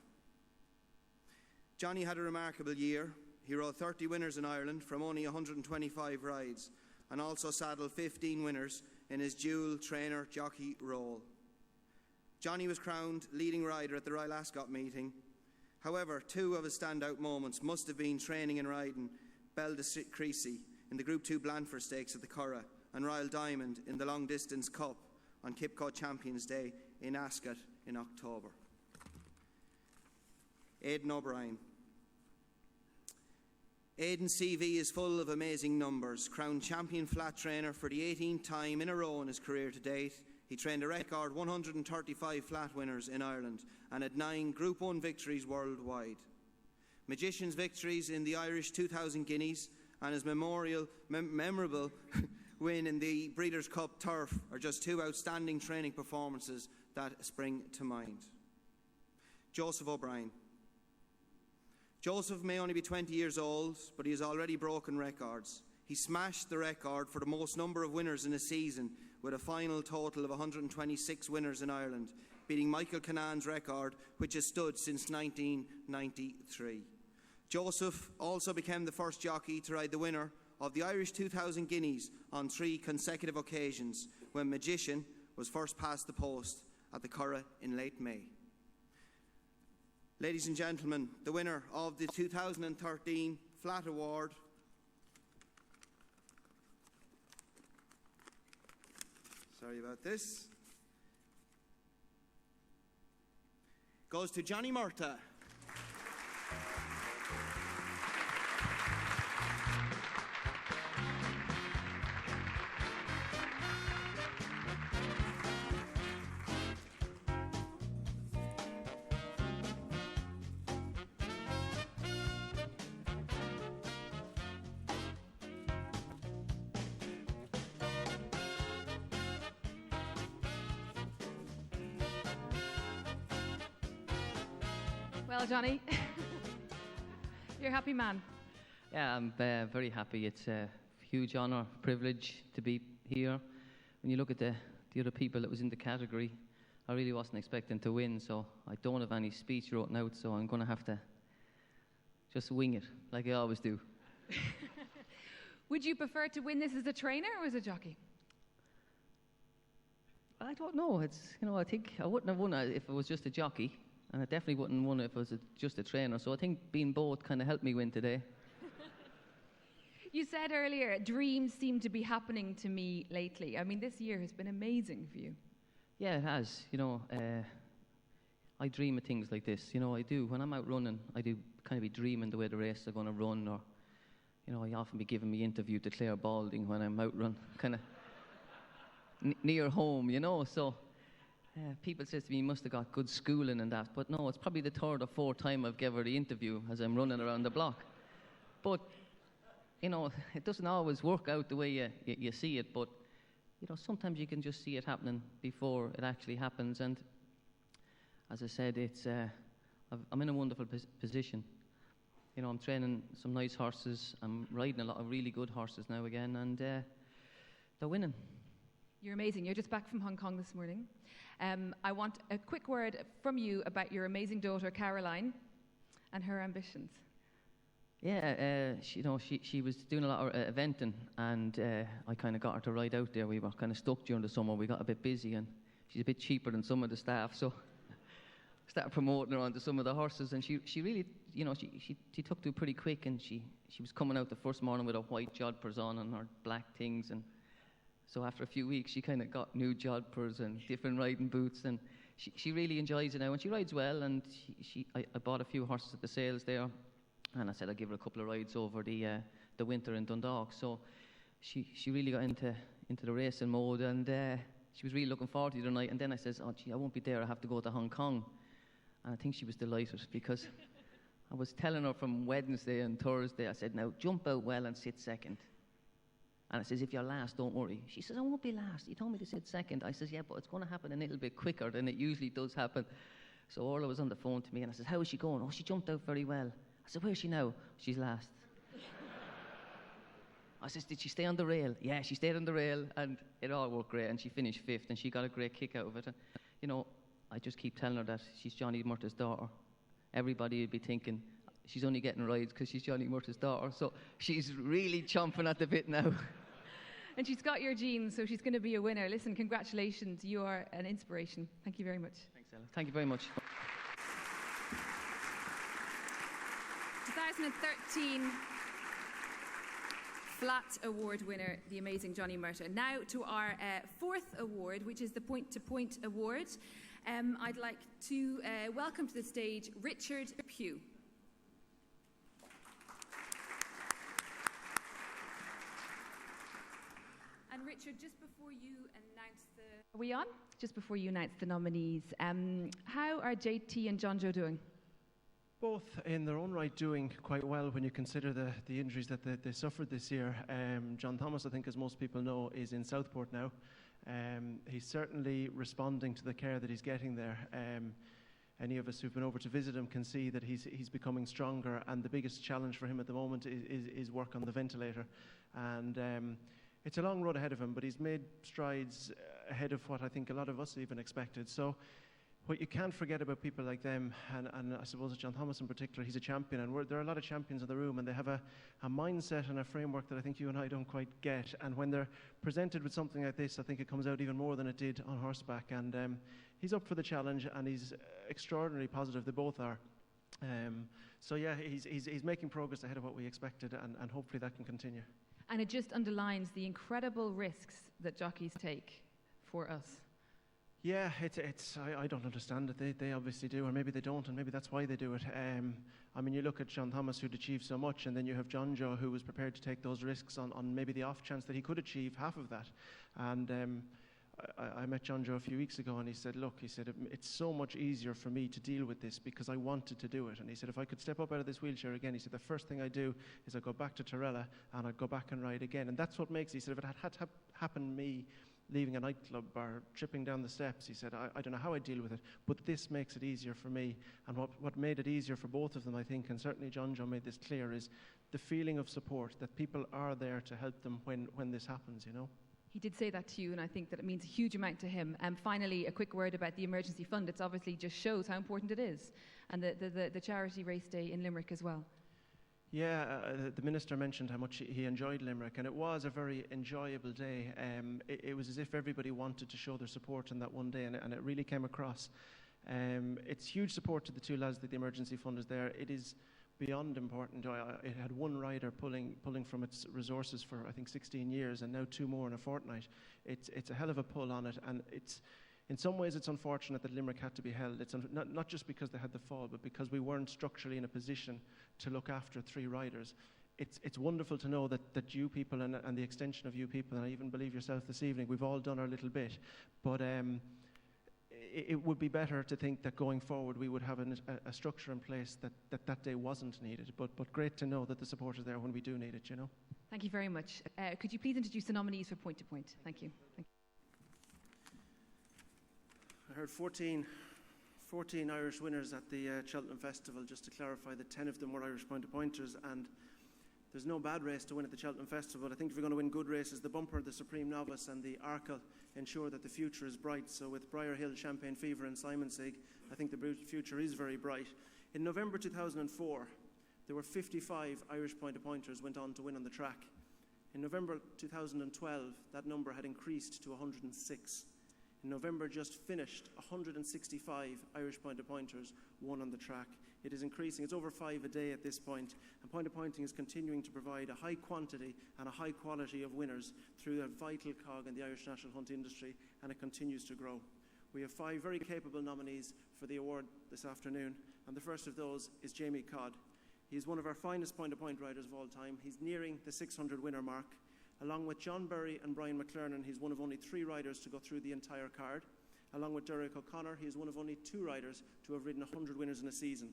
Johnny had a remarkable year. He rode 30 winners in Ireland from only 125 rides, and also saddled 15 winners in his dual trainer-jockey role. Johnny was crowned leading rider at the Royal Ascot meeting. However, 2 of his standout moments must have been training and riding Belle de Crecy in the Group 2 Blandford Stakes at the Curragh, and Royal Diamond in the Long Distance Cup on Kipco Champions Day in Ascot in October. Aidan O'Brien. Aidan's CV is full of amazing numbers. Crowned champion flat trainer for the 18th time in a row in his career to date. He trained a record 135 flat winners in Ireland and had 9 Group 1 victories worldwide. Magician's victories in the Irish 2000 Guineas and his memorable win in the Breeders' Cup Turf are just 2 outstanding training performances that spring to mind. Joseph O'Brien. Joseph may only be 20 years old, but he has already broken records. He smashed the record for the most number of winners in a season with a final total of 126 winners in Ireland, beating Michael Cannan's record, which has stood since 1993. Joseph also became the first jockey to ride the winner of the Irish 2000 Guineas on 3 consecutive occasions when Magician was first past the post at the Curragh in late May. Ladies and gentlemen, the winner of the 2013 Flat Award goes to Johnny Murtagh. Well, Johnny, you're a happy man. Yeah, I'm very happy. It's a huge honour, privilege to be here. When you look at the other people that was in the category, I really wasn't expecting to win, so I don't have any speech written out, so I'm going to have to just wing it, like I always do. Would you prefer to win this as a trainer or as a jockey? I don't know. I think I wouldn't have won it if it was just a jockey, and I definitely wouldn't have won it if it was just a trainer, so I think being both kind of helped me win today. You said earlier, dreams seem to be happening to me lately. I mean, this year has been amazing for you. Yeah, it has. I dream of things like this. I do. When I'm out running, I do kind of be dreaming the way the race are going to run, or, I often be giving me interview to Claire Balding when I'm out run, kind of near home, so people say to me, you must have got good schooling and that, but no, it's probably the third or fourth time I've given her the interview as I'm running around the block. But, it doesn't always work out the way you see it, but, sometimes you can just see it happening before it actually happens, and as I said, I'm in a wonderful position. I'm training some nice horses, I'm riding a lot of really good horses now again, and they're winning. You're amazing. You're just back from Hong Kong this morning. I want a quick word from you about your amazing daughter, Caroline, and her ambitions. Yeah, she was doing a lot of eventing, and I kind of got her to ride out there. We were kind of stuck during the summer. We got a bit busy, and she's a bit cheaper than some of the staff, so started promoting her onto some of the horses, and she really, she took to it pretty quick, and she was coming out the first morning with her white jodhpurs on and her black things, and so after a few weeks, she kind of got new jodhpurs and different riding boots, and she really enjoys it now, and she rides well, and I bought a few horses at the sales there, and I said I'd give her a couple of rides over the winter in Dundalk, so she really got into the racing mode, and she was really looking forward to the night, and then I says, oh gee, I won't be there, I have to go to Hong Kong, and I think she was delighted, because I was telling her from Wednesday and Thursday, I said, now jump out well and sit second. And I says, if you're last, don't worry. She says, I won't be last. You told me to sit second. I says, yeah, but it's going to happen a little bit quicker than it usually does happen. So Orla was on the phone to me, and I says, how is she going? Oh, she jumped out very well. I said, where's she now? She's last. I says, did she stay on the rail? Yeah, she stayed on the rail, and it all worked great, and she finished 5th, and she got a great kick out of it. And, I just keep telling her that she's Johnny Murtagh's daughter. Everybody would be thinking, she's only getting rides because she's Johnny Murtagh's daughter. So she's really chomping at the bit now. And she's got your genes, so she's going to be a winner. Listen, congratulations. You are an inspiration. Thank you very much. Thanks, Ella. Thank you very much. 2013 Flat Award winner, the amazing Johnny Murtagh. Now to our 4th award, which is the Point to Point Award. I'd like to welcome to the stage Richard Pugh. And Richard, just before you announce the... Are we on? Just before you announce the nominees, how are JT and John Joe doing? Both in their own right doing quite well when you consider the injuries that they suffered this year. John Thomas, I think as most people know, is in Southport now. He's certainly responding to the care that he's getting there. Any of us who've been over to visit him can see that he's becoming stronger, and the biggest challenge for him at the moment is work on the ventilator. And it's a long road ahead of him, but he's made strides ahead of what I think a lot of us even expected. So what you can't forget about people like them, and I suppose John Thomas in particular, he's a champion, and there are a lot of champions in the room, and they have a mindset and a framework that I think you and I don't quite get. And when they're presented with something like this, I think it comes out even more than it did on horseback. And he's up for the challenge, and he's extraordinarily positive. They both are. So yeah, he's making progress ahead of what we expected, and hopefully that can continue. And it just underlines the incredible risks that jockeys take for us. Yeah, I don't understand it. They obviously do, or maybe they don't, and maybe that's why they do it. I mean, you look at John Thomas, who'd achieved so much, and then you have John Joe, who was prepared to take those risks on maybe the off chance that he could achieve half of that. And I met John Joe a few weeks ago, and he said, look, it's so much easier for me to deal with this because I wanted to do it. And he said, if I could step up out of this wheelchair again, he said, the first thing I do is I go back to Torella and I go back and ride again. And that's what makes, he said, if it had happened me leaving a nightclub or tripping down the steps, he said, I don't know how I deal with it, but this makes it easier for me. And what made it easier for both of them, I think, and certainly John Joe made this clear, is the feeling of support, that people are there to help them when this happens, you know. He did say that to you, and I think that it means a huge amount to him. And finally, a quick word about the emergency fund. It's obviously just shows how important it is, and the charity race day in Limerick as well. Yeah, the Minister mentioned how much he enjoyed Limerick, and it was a very enjoyable day. It was as if everybody wanted to show their support on that one day, and it really came across. It's huge support to the two lads that the emergency fund is there. It is beyond important. It had one rider pulling from its resources for, I think, 16 years, and now two more in a fortnight. It's a hell of a pull on it, and in some ways it's unfortunate that Limerick had to be held. It's not just because they had the fall, but because we weren't structurally in a position to look after three riders. It's wonderful to know that you people and the extension of you people, and I even believe yourself this evening, we've all done our little bit. But it would be better to think that going forward we would have a structure in place that day wasn't needed. But great to know that the support is there when we do need it, you know. Thank you very much. Could you please introduce the nominees for Point to Point? Thank you. I heard 14 Irish winners at the Cheltenham Festival. Just to clarify, that 10 of them were Irish point-to-pointers, and there's no bad race to win at the Cheltenham Festival. I think if you're going to win good races, the Bumper, the Supreme Novice and the Arkle ensure that the future is bright. So with Briar Hill, Champagne Fever and Simonsig, I think the future is very bright. In November 2004, there were 55 Irish point-to-pointers went on to win on the track. In November 2012, that number had increased to 106. In November just finished, 165 Irish point-to-pointers won on the track. It is increasing. It's over 5 a day at this point, and point-to-pointing is continuing to provide a high quantity and a high quality of winners through a vital cog in the Irish national hunt industry, and it continues to grow. We have 5 very capable nominees for the award this afternoon, and the first of those is Jamie Codd. He's one of our finest point-to-point riders of all time. He's nearing the 600 winner mark. Along with John Berry and Brian McClernon, he's one of only 3 riders to go through the entire card. Along with Derek O'Connor, he is one of only 2 riders to have ridden 100 winners in a season.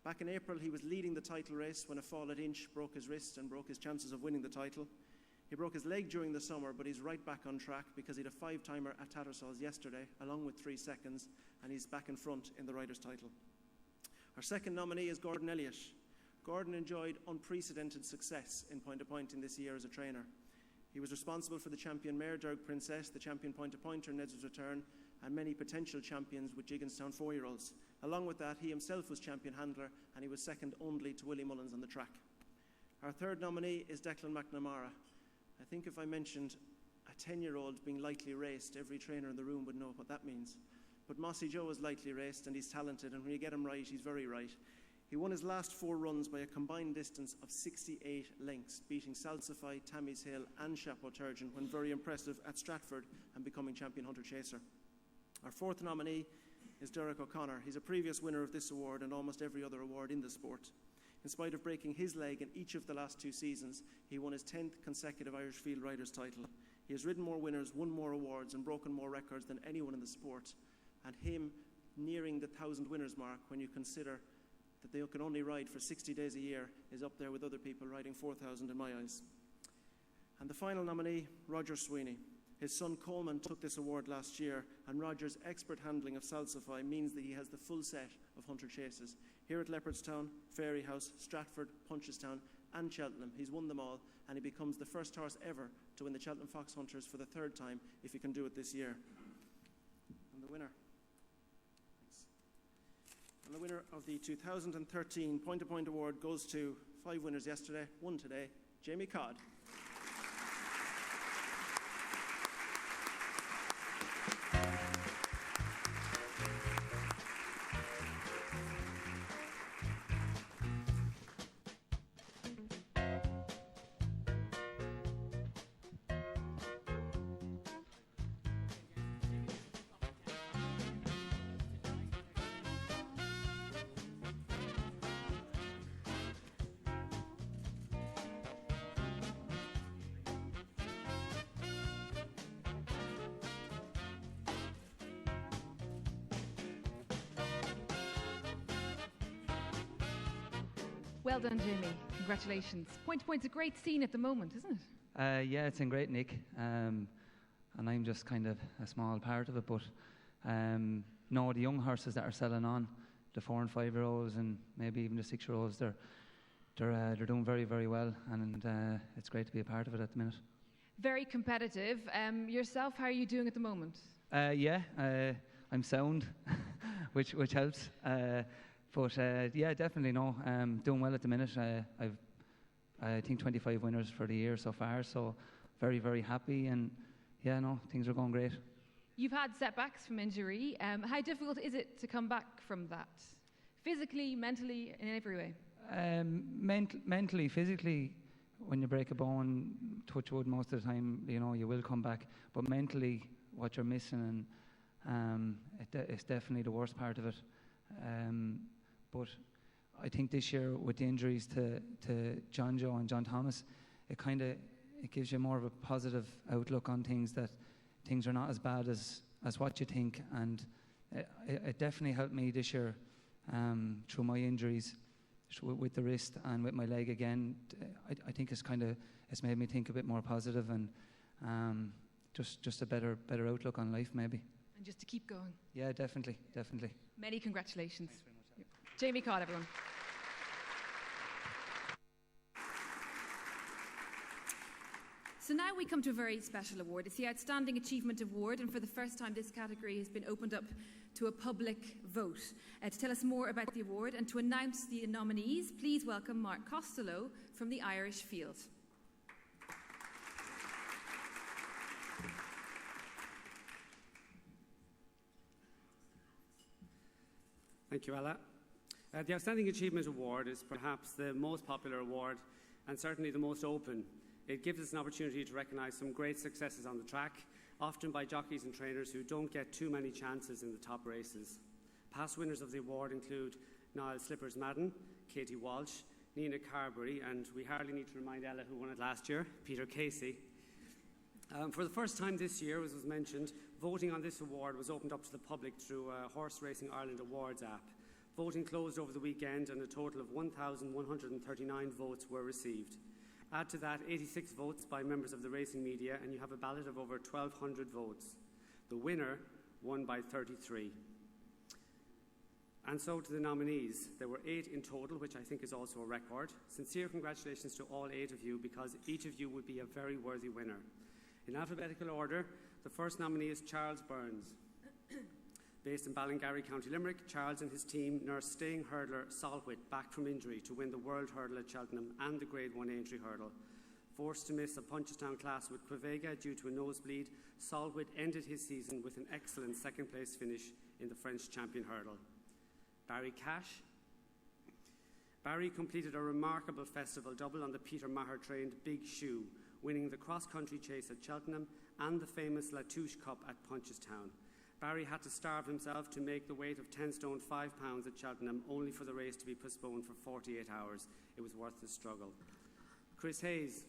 Back in April, he was leading the title race when a fall at Inch broke his wrist and broke his chances of winning the title. He broke his leg during the summer, but he's right back on track because he had a 5-timer at Tattersalls yesterday, along with 3 seconds, and he's back in front in the rider's title. Our second nominee is Gordon Elliott. Gordon enjoyed unprecedented success in point-to-pointing this year as a trainer. He was responsible for the champion mare Derg Princess, the champion point-to-pointer Ned's Return, and many potential champions with Jigginstown 4-year-olds. Along with that, he himself was champion handler, and he was second only to Willie Mullins on the track. Our third nominee is Declan McNamara. I think if I mentioned a 10-year-old being lightly raced, every trainer in the room would know what that means. But Mossy Joe is lightly raced, and he's talented, and when you get him right, he's very right. He won his last 4 runs by a combined distance of 68 lengths, beating Salsify, Tammy's Hill and Chapeau Turgeon when very impressive at Stratford and becoming champion hunter-chaser. Our fourth nominee is Derek O'Connor. He's a previous winner of this award and almost every other award in the sport. In spite of breaking his leg in each of the last 2 seasons, he won his 10th consecutive Irish Field Riders title. He has ridden more winners, won more awards and broken more records than anyone in the sport. And him nearing the 1,000 winners mark, when you consider that they can only ride for 60 days a year, is up there with other people riding 4,000 in my eyes. And the final nominee, Roger Sweeney. His son Coleman took this award last year, and Roger's expert handling of Salsify means that he has the full set of hunter chases. Here at Leopardstown, Fairyhouse, Stratford, Punchestown and Cheltenham, he's won them all, and he becomes the first horse ever to win the Cheltenham Fox Hunters for the 3rd time if he can do it this year. And the winner. And the winner of the 2013 Point to Point Award goes to 5 winners yesterday, 1 today, Jamie Codd. Well done, Jamie. Congratulations. Point to Point's a great scene at the moment, isn't it? Yeah, it's in great nick, and I'm just kind of a small part of it. But no, the young horses that are selling on, the 4 and 5 year olds, and maybe even the 6 year olds, they're doing very, very well, and it's great to be a part of it at the minute. Very competitive. Yourself, how are you doing at the moment? Yeah, I'm sound, which helps. But yeah, definitely no. Doing well at the minute. I've I think 25 winners for the year so far. So very, very happy, and yeah, no, things are going great. You've had setbacks from injury. How difficult is it to come back from that? Physically, mentally, in every way? Mentally, physically, when you break a bone, touch wood, most of the time, you know, you will come back. But mentally, what you're missing, and it's definitely the worst part of it. But I think this year, with the injuries to John Joe and John Thomas, it gives you more of a positive outlook on things, that things are not as bad as what you think. And it definitely helped me this year through my injuries with the wrist and with my leg again. I think it's made me think a bit more positive, and just a better outlook on life maybe. And just to keep going. Yeah, definitely. Many congratulations. Jamie Codd, everyone. So now we come to a very special award. It's the Outstanding Achievement Award, and for the first time this category has been opened up to a public vote. To tell us more about the award and to announce the nominees, please welcome Mark Costello from the Irish Field. Thank you, Ella. The Outstanding Achievement Award is perhaps the most popular award and certainly the most open. It gives us an opportunity to recognise some great successes on the track, often by jockeys and trainers who don't get too many chances in the top races. Past winners of the award include Niall Slippers Madden, Katie Walsh, Nina Carberry, and we hardly need to remind Ella who won it last year, Peter Casey. For the first time this year, as was mentioned, voting on this award was opened up to the public through a Horse Racing Ireland Awards app. Voting closed over the weekend and a total of 1,139 votes were received. Add to that 86 votes by members of the racing media and you have a ballot of over 1,200 votes. The winner won by 33. And so to the nominees. There were 8 in total, which I think is also a record. Sincere congratulations to all 8 of you, because each of you would be a very worthy winner. In alphabetical order, the first nominee is Charles Burns. Based in Ballingarry, County Limerick, Charles and his team nursed staying hurdler Solwhit back from injury to win the World Hurdle at Cheltenham and the Grade 1 entry hurdle. Forced to miss a Punchestown class with Quevega due to a nosebleed, Solwhit ended his season with an excellent second-place finish in the French champion hurdle. Barry Cash. Barry completed a remarkable festival double on the Peter Maher-trained Big Shoe, winning the cross-country chase at Cheltenham and the famous Latouche Cup at Punchestown. Barry had to starve himself to make the weight of 10 stone 5 pounds at Cheltenham, only for the race to be postponed for 48 hours. It was worth the struggle. Chris Hayes.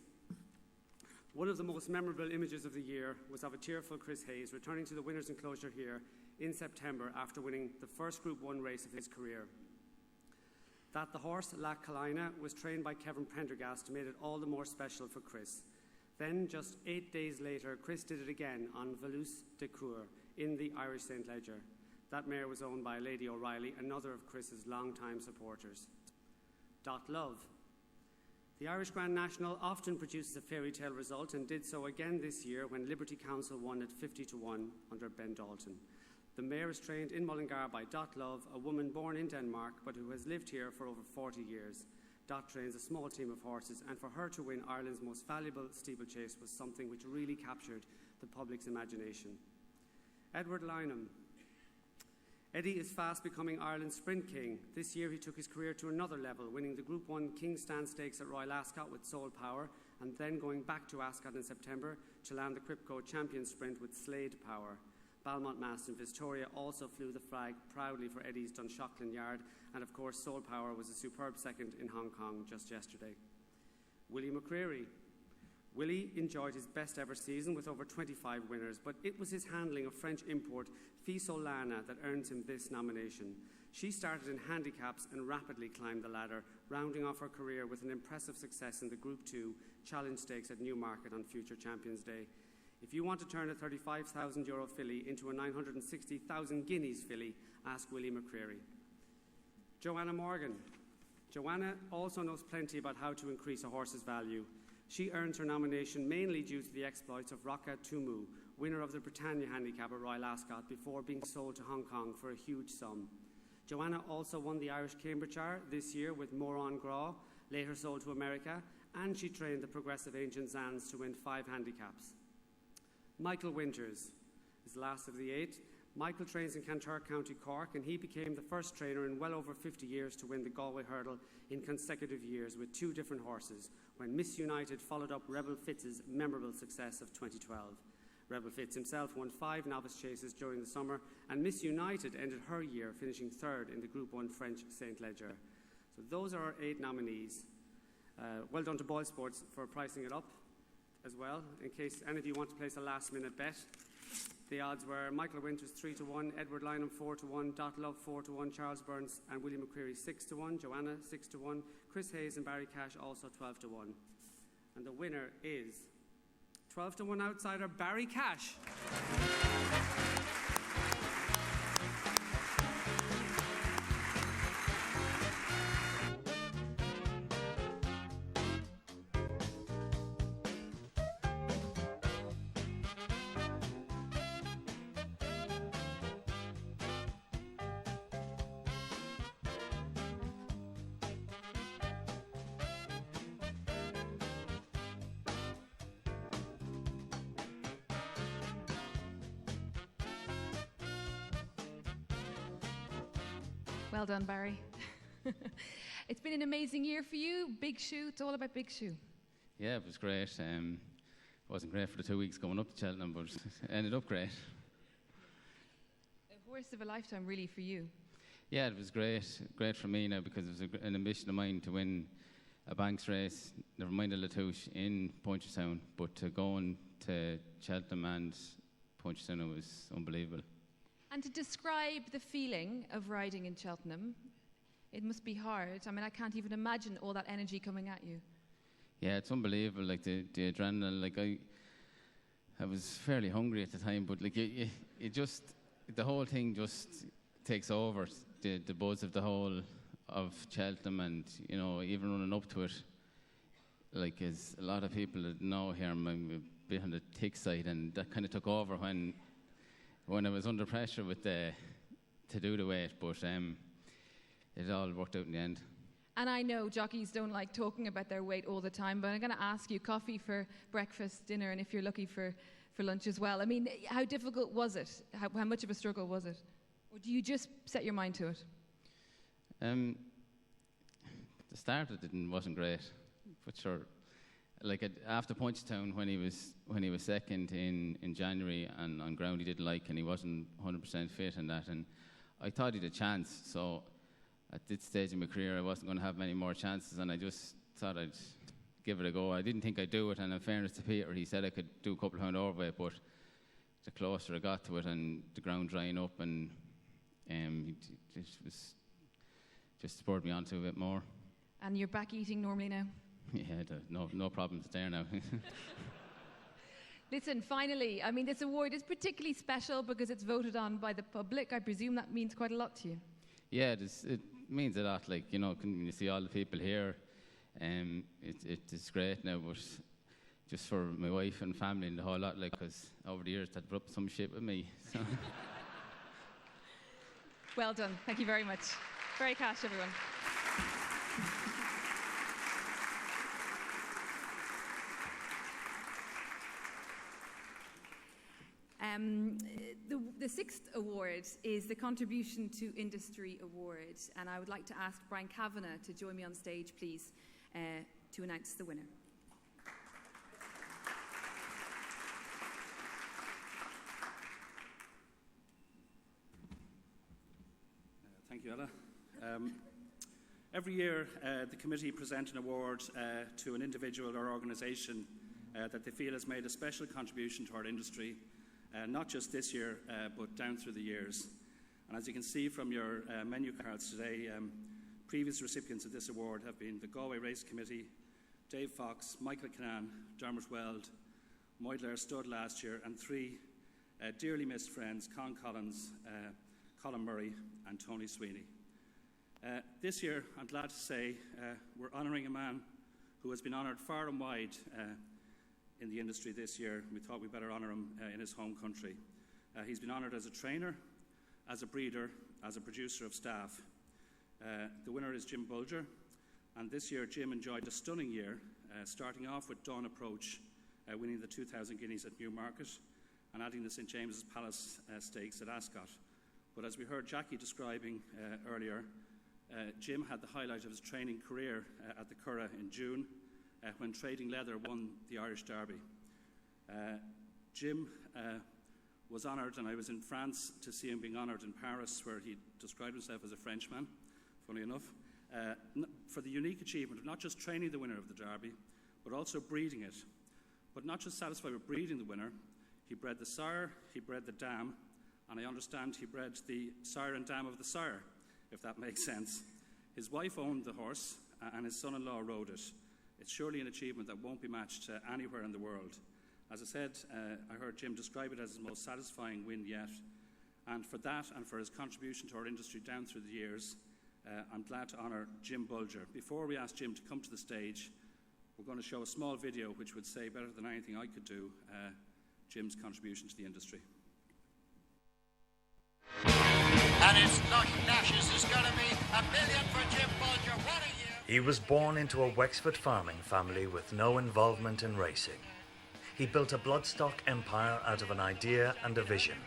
One of the most memorable images of the year was of a tearful Chris Hayes returning to the winners' enclosure here in September after winning the first Group 1 race of his career. That the horse, La Colina, was trained by Kevin Prendergast made it all the more special for Chris. Then, just 8 days later, Chris did it again on Valus de Cour in the Irish St. Leger. That mare was owned by Lady O'Reilly, another of Chris's longtime supporters. Dot Love. The Irish Grand National often produces a fairy tale result and did so again this year when Liberty Council won at 50-1 under Ben Dalton. The mare is trained in Mullingar by Dot Love, a woman born in Denmark but who has lived here for over 40 years. Dot trains a small team of horses, and for her to win Ireland's most valuable steeplechase was something which really captured the public's imagination. Edward Lynham. Eddie is fast becoming Ireland's sprint king. This year he took his career to another level, winning the Group 1 King's Stand Stakes at Royal Ascot with Soul Power, and then going back to Ascot in September to land the Cripco Champion Sprint with Slade Power. Balmont Mass in Victoria also flew the flag proudly for Eddie's Dunshaughlin Yard, and of course Soul Power was a superb second in Hong Kong just yesterday. Willie McCreary. Willie enjoyed his best ever season with over 25 winners, but it was his handling of French import Fisolana that earned him this nomination. She started in handicaps and rapidly climbed the ladder, rounding off her career with an impressive success in the Group 2 Challenge Stakes at Newmarket on Future Champions Day. If you want to turn a €35,000 filly into a 960,000 guineas filly, ask Willie McCreary. Joanna Morgan. Joanna also knows plenty about how to increase a horse's value. She earns her nomination mainly due to the exploits of Rocca Tumu, winner of the Britannia Handicap at Royal Ascot, before being sold to Hong Kong for a huge sum. Joanna also won the Irish Cambridgeshire this year with Moron Graw, later sold to America, and she trained the progressive Ancient Zans to win 5 handicaps. Michael Winters is the last of the 8. Michael trains in Kanturk, County Cork, and he became the first trainer in well over 50 years to win the Galway Hurdle in consecutive years with 2 different horses, when Miss United followed up Rebel Fitz's memorable success of 2012. Rebel Fitz himself won 5 novice chases during the summer, and Miss United ended her year finishing 3rd in the Group 1 French Saint Leger. So those are our 8 nominees. Well done to Boyle Sports for pricing it up as well, in case any of you want to place a last-minute bet. The odds were Michael Winters 3-1, Edward Lynham 4-1, Dot Love 4-1, Charles Burns and William McCreary 6-1, Joanna 6-1, Chris Hayes and Barry Cash also 12-1. And the winner is 12-1 outsider Barry Cash. Well done, Barry. It's been an amazing year for you. Big Shoe, it's all about Big Shoe. Yeah, it was great. It wasn't great for the 2 weeks going up to Cheltenham, but it ended up great. A horse of a lifetime, really, for you. Yeah, it was great. Great for me now because it was an ambition of mine to win a Banks race, never mind a Latouche, in Punchestown, but to go on to Cheltenham and Punchestown, it was unbelievable. And to describe the feeling of riding in Cheltenham, it must be hard. I mean, I can't even imagine all that energy coming at you. Yeah, it's unbelievable. Like the adrenaline. Like I was fairly hungry at the time, but like it just, the whole thing just takes over. The buzz of the whole of Cheltenham, and you know, even running up to it, like as a lot of people that know here, I'm a bit on the thick side, and that kind of took over when I was under pressure with to do the weight, but it all worked out in the end. And I know jockeys don't like talking about their weight all the time, but I'm going to ask you, coffee for breakfast, dinner, and if you're lucky for lunch as well. I mean, how difficult was it? How much of a struggle was it? Or do you just set your mind to it? The start of it wasn't great, but sure. Like after Punchestown, when he was second in January and on ground he didn't like, and he wasn't 100% fit and that, and I thought he had a chance. So at this stage in my career, I wasn't going to have many more chances, and I just thought I'd give it a go. I didn't think I'd do it, and in fairness to Peter, he said I could do a couple of pound overweight, but the closer I got to it and the ground drying up, and he just spurred me on to a bit more. And you're back eating normally now? Yeah, no problems there now. Listen, finally, I mean, this award is particularly special because it's voted on by the public. I presume that means quite a lot to you. Yeah, it means a lot. Like, you know, you see all the people here, it's great now, but just for my wife and family and the whole lot, like, because over the years they've put up some shit with me. So. Well done. Thank you very much. Very cash, everyone. The sixth award is the Contribution to Industry Award, and I would like to ask Brian Kavanagh to join me on stage, please, to announce the winner. Thank you, Ella. Every year, the committee present an award to an individual or organisation that they feel has made a special contribution to our industry, not just this year, but down through the years. And as you can see from your menu cards today, previous recipients of this award have been the Galway Race Committee, Dave Fox, Michael Cannan, Dermot Weld, Moidler Stud last year, and three dearly missed friends, Con Collins, Colin Murray and Tony Sweeney. This year, I'm glad to say, we're honouring a man who has been honoured far and wide in the industry this year. We thought we'd better honour him in his home country. He's been honoured as a trainer, as a breeder, as a producer of staff. The winner is Jim Bulger, and this year Jim enjoyed a stunning year, starting off with Dawn Approach, winning the 2,000 guineas at Newmarket and adding the St James's Palace Stakes at Ascot. But as we heard Jackie describing earlier, Jim had the highlight of his training career at the Curragh in June when Trading Leather won the Irish Derby. Jim was honoured, and I was in France to see him being honoured in Paris, where he described himself as a Frenchman, funny enough, for the unique achievement of not just training the winner of the Derby, but also breeding it. But not just satisfied with breeding the winner, he bred the sire, he bred the dam, and I understand he bred the sire and dam of the sire, if that makes sense. His wife owned the horse, and his son-in-law rode it. It's surely an achievement that won't be matched anywhere in the world. As I said, I heard Jim describe it as his most satisfying win yet. And for that and for his contribution to our industry down through the years, I'm glad to honour Jim Bulger. Before we ask Jim to come to the stage, we're going to show a small video which would say better than anything I could do Jim's contribution to the industry. And it's Lush Lashes is going to be $1 million for Jim Bulger. What a year! He was born into a Wexford farming family with no involvement in racing. He built a bloodstock empire out of an idea and a vision.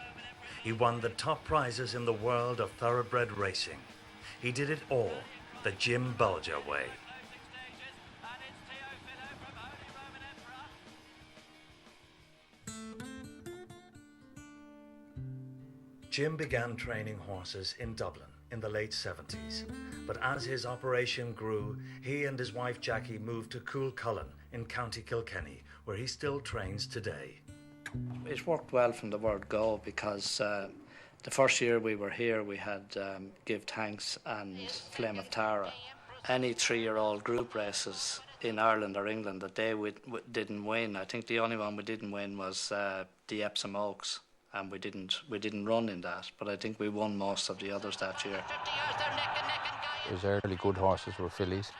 He won the top prizes in the world of thoroughbred racing. He did it all the Jim Bulger way. Jim began training horses in Dublin in the late 70s, but as his operation grew, he and his wife Jackie moved to Coolcullen in County Kilkenny, where he still trains today. It worked well from the word go, because the first year we were here we had Give Thanks and Flame of Tara. Any 3-year-old group races in Ireland or England that they didn't win, I think the only one we didn't win was the Epsom Oaks. And we didn't run in that, but I think we won most of the others that year. His early good horses were fillies.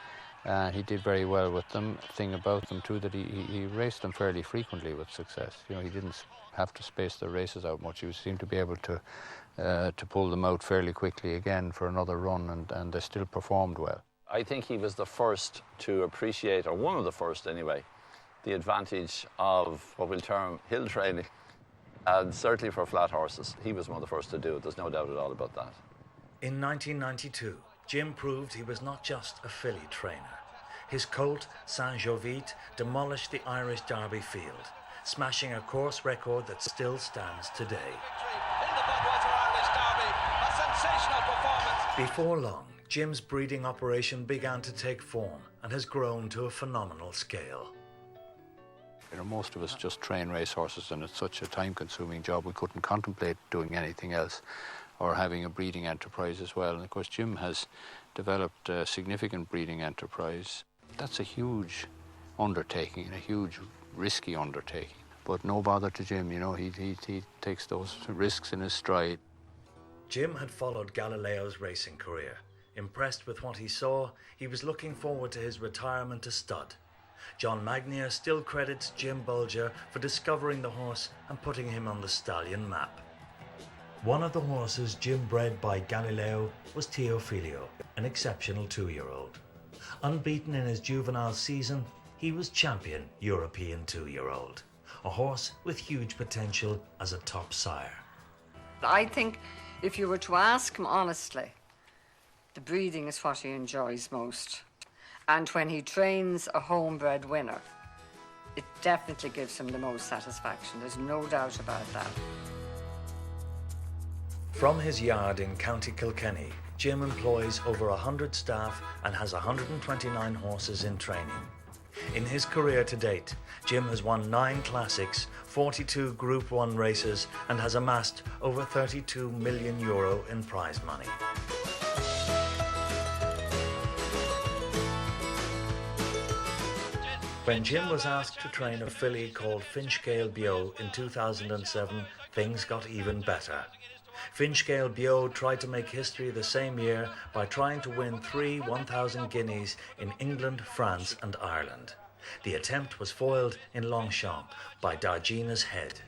He did very well with them. The thing about them too, that he raced them fairly frequently with success. You know, he didn't have to space the races out much. He seemed to be able to pull them out fairly quickly again for another run, and they still performed well. I think he was the first to appreciate, or one of the first anyway, the advantage of what we'll term hill training. And certainly for flat horses, he was one of the first to do it. There's no doubt at all about that. In 1992, Jim proved he was not just a filly trainer. His colt, Saint Jovite, demolished the Irish Derby field, smashing a course record that still stands today. Before long, Jim's breeding operation began to take form and has grown to a phenomenal scale. You know, most of us just train race horses, and it's such a time-consuming job we couldn't contemplate doing anything else or having a breeding enterprise as well. And of course Jim has developed a significant breeding enterprise. That's a huge undertaking and a huge risky undertaking, but no bother to Jim. You know, he takes those risks in his stride. Jim had followed Galileo's racing career. Impressed with what he saw, he was looking forward to his retirement to stud. John Magnier still credits Jim Bulger for discovering the horse and putting him on the stallion map. One of the horses Jim bred by Galileo was Teofilio, an exceptional 2-year-old. Unbeaten in his juvenile season, he was champion European 2-year-old, a horse with huge potential as a top sire. I think if you were to ask him honestly, the breeding is what he enjoys most. And when he trains a homebred winner, it definitely gives him the most satisfaction. There's no doubt about that. From his yard in County Kilkenny, Jim employs over 100 staff and has 129 horses in training. In his career to date, Jim has won 9 classics, 42 Group 1 races and has amassed over €32 million in prize money. When Jim was asked to train a filly called Finchgale Bio in 2007, things got even better. Finchgale Bio tried to make history the same year by trying to win 3 1,000 guineas in England, France and Ireland. The attempt was foiled in Longchamp by Dargina's Head.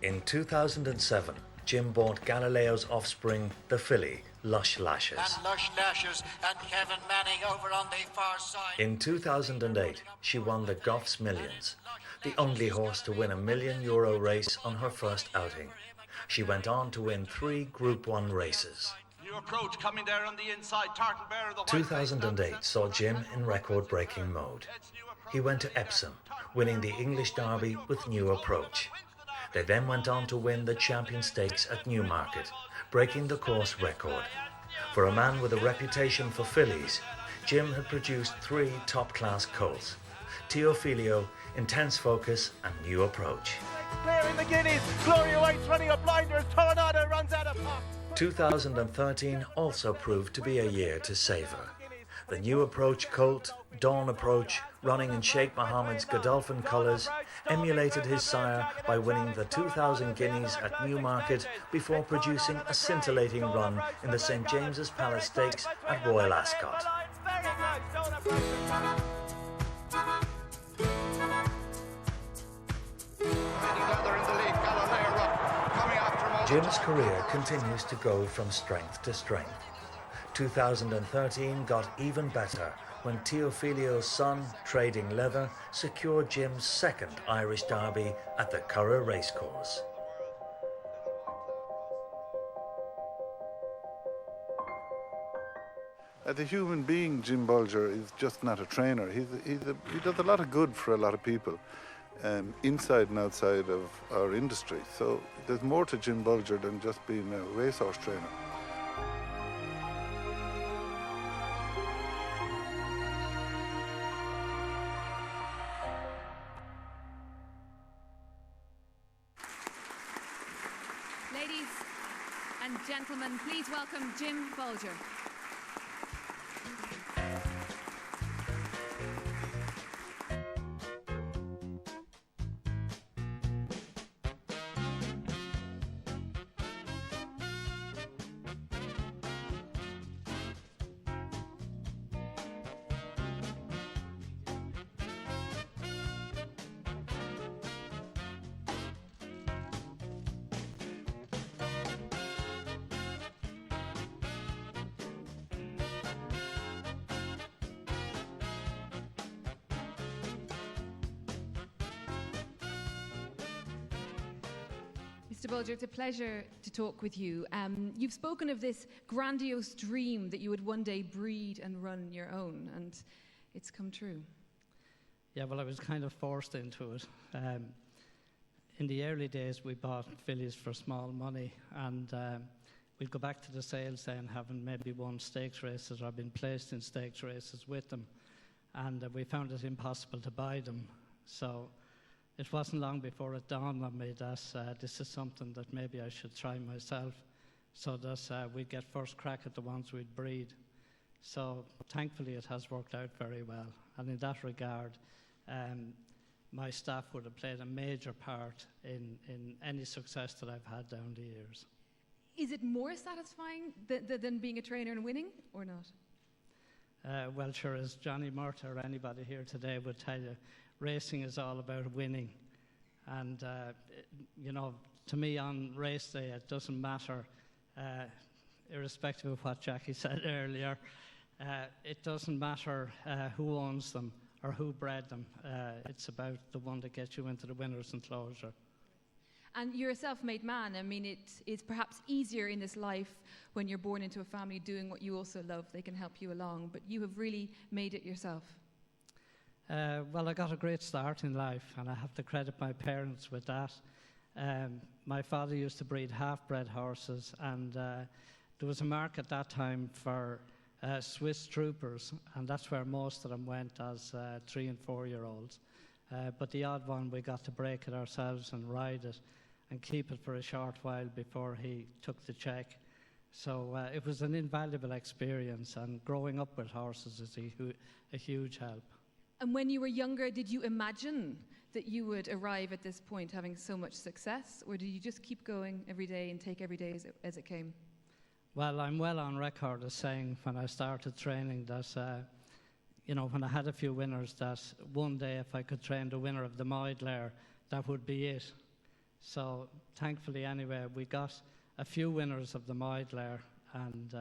In 2007, Jim bought Galileo's offspring, the filly, Lush Lashes. And Lush Lashes and Kevin Manning over on the far side. In 2008, she won the Goffs Millions, the only horse to win €1 million race on her first outing. She went on to win 3 Group 1 races. New approach coming there on the inside. Tartan Bear, the 2008 saw Jim in record-breaking mode. He went to Epsom, winning the English Derby with New Approach. They then went on to win the Champion Stakes at Newmarket, breaking the course record. For a man with a reputation for fillies, Jim had produced 3 top-class colts: Teofilio, Intense Focus and New Approach. Clearing the guineas. Gloria White's running up blinders. Tornado runs out of pop. 2013 also proved to be a year to savour. The New Approach colt, Dawn Approach, running in Sheikh Mohammed's Godolphin colours, emulated his sire by winning the 2,000 guineas at Newmarket before producing a scintillating run in the St James's Palace Stakes at Royal Ascot. Jim's career continues to go from strength to strength. 2013 got even better when Teofilio's son, Trading Leather, secured Jim's 2nd Irish Derby at the Curragh Racecourse. As a human being, Jim Bolger is just not a trainer. He does a lot of good for a lot of people, inside and outside of our industry. So there's more to Jim Bolger than just being a racehorse trainer. Ladies and gentlemen, please welcome Jim Bolger. Mr. Bolger, it's a pleasure to talk with you. You've spoken of this grandiose dream that you would one day breed and run your own, and it's come true. Yeah, well, I was kind of forced into it. In the early days, we bought fillies for small money, and we'd go back to the sales then, having maybe won stakes races or been placed in stakes races with them, and we found it impossible to buy them. So it wasn't long before it dawned on me that this is something that maybe I should try myself, so that we'd get first crack at the ones we'd breed. So thankfully it has worked out very well, and in that regard my staff would have played a major part in any success that I've had down the years. Is it more satisfying than being a trainer and winning, or not? Well, sure, as Johnny Murta or anybody here today would tell you, racing is all about winning. And, you know, to me on race day, it doesn't matter, irrespective of what Jackie said earlier, it doesn't matter who owns them or who bred them. It's about the one that gets you into the winner's enclosure. And you're a self-made man. I mean, it is perhaps easier in this life when you're born into a family doing what you also love. They can help you along, but you have really made it yourself. Well, I got a great start in life, and I have to credit my parents with that. My father used to breed half-bred horses, and there was a mark at that time for Swiss troopers, and that's where most of them went as 3- and 4-year-olds. But the odd one, we got to break it ourselves and ride it and keep it for a short while before he took the check. So it was an invaluable experience, and growing up with horses is a huge help. And when you were younger, did you imagine that you would arrive at this point having so much success, or did you just keep going every day and take every day as it came? Well, I'm well on record as saying when I started training that, when I had a few winners, that one day if I could train the winner of the Moidlair, that would be it. So thankfully, anyway, we got a few winners of the Moidlair, and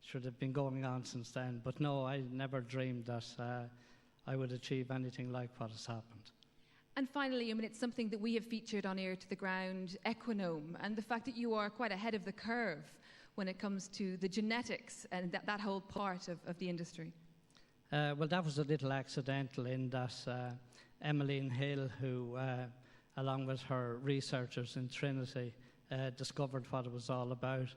should have been going on since then. But no, I never dreamed that I would achieve anything like what has happened. And finally, I mean, it's something that we have featured on Ear to the Ground, Equinome, and the fact that you are quite ahead of the curve when it comes to the genetics and that whole part of the industry. Well, that was a little accidental in that Emmeline Hill, who, along with her researchers in Trinity, discovered what it was all about.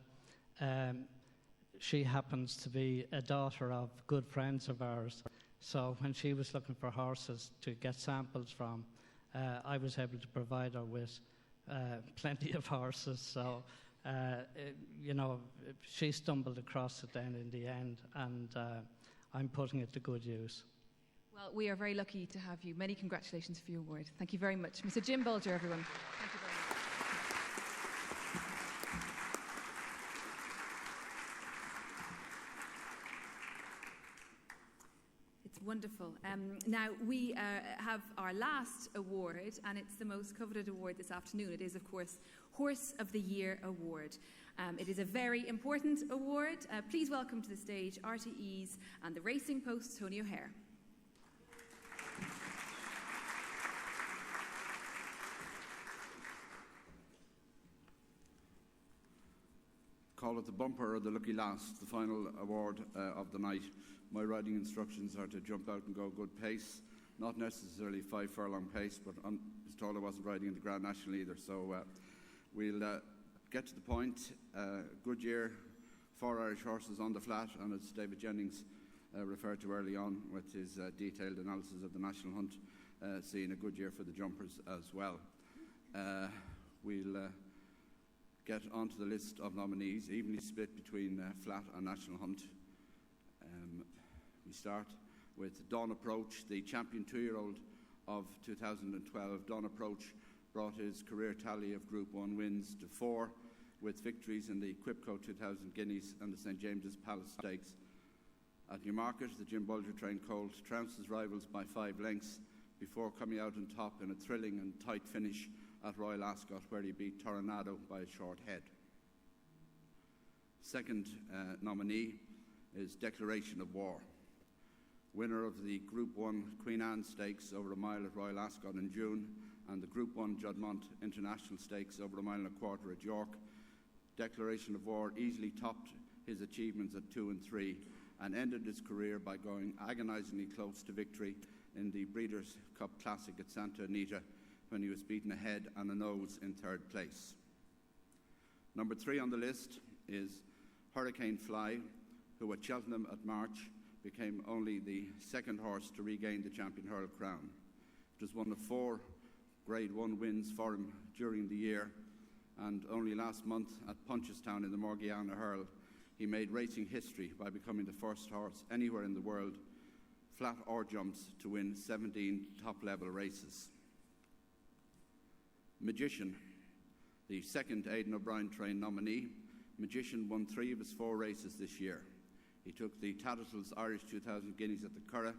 She happens to be a daughter of good friends of ours. So when she was looking for horses to get samples from, I was able to provide her with plenty of horses. So, she stumbled across it then in the end, and I'm putting it to good use. Well, we are very lucky to have you. Many congratulations for your award. Thank you very much. Mr. Jim Bulger, everyone. Thank you very much. Wonderful. Now, we have our last award, and it's the most coveted award this afternoon. It is, of course, Horse of the Year Award. It is a very important award. Please welcome to the stage RTE's and the Racing Post's Tony O'Hare. Call it the bumper or the lucky last, the final award of the night. My riding instructions are to jump out and go good pace, not necessarily 5 furlong pace, but I was told I wasn't riding in the Grand National either, so we'll get to the point. Good year, 4 Irish horses on the flat, and as David Jennings referred to early on with his detailed analysis of the National Hunt, seeing a good year for the jumpers as well. We'll get onto the list of nominees, evenly split between flat and National Hunt. We start with Dawn Approach, the champion 2-year-old of 2012. Dawn Approach brought his career tally of Group 1 wins to 4, with victories in the Quipco 2000 Guineas and the St James's Palace Stakes. At Newmarket, the Jim Bulger trained colt trounced his rivals by 5 lengths before coming out on top in a thrilling and tight finish at Royal Ascot, where he beat Tornado by a short head. Second nominee is Declaration of War. Winner of the Group 1 Queen Anne Stakes over a mile at Royal Ascot in June, and the Group 1 Juddmonte International Stakes over a mile and a quarter at York, Declaration of War easily topped his achievements at 2 and 3 and ended his career by going agonisingly close to victory in the Breeders' Cup Classic at Santa Anita, when he was beaten a head and a nose in 3rd place. Number 3 on the list is Hurricane Fly, who at Cheltenham at March became only the 2nd horse to regain the Champion Hurl crown. It was one of 4 Grade 1 wins for him during the year, and only last month at Punchestown in the Morgiana Hurl, he made racing history by becoming the first horse anywhere in the world, flat or jumps, to win 17 top-level races. Magician, the 2nd Aidan O'Brien trained nominee. Magician won 3 of his 4 races this year. He took the Tattersalls Irish 2000 Guineas at the Curragh,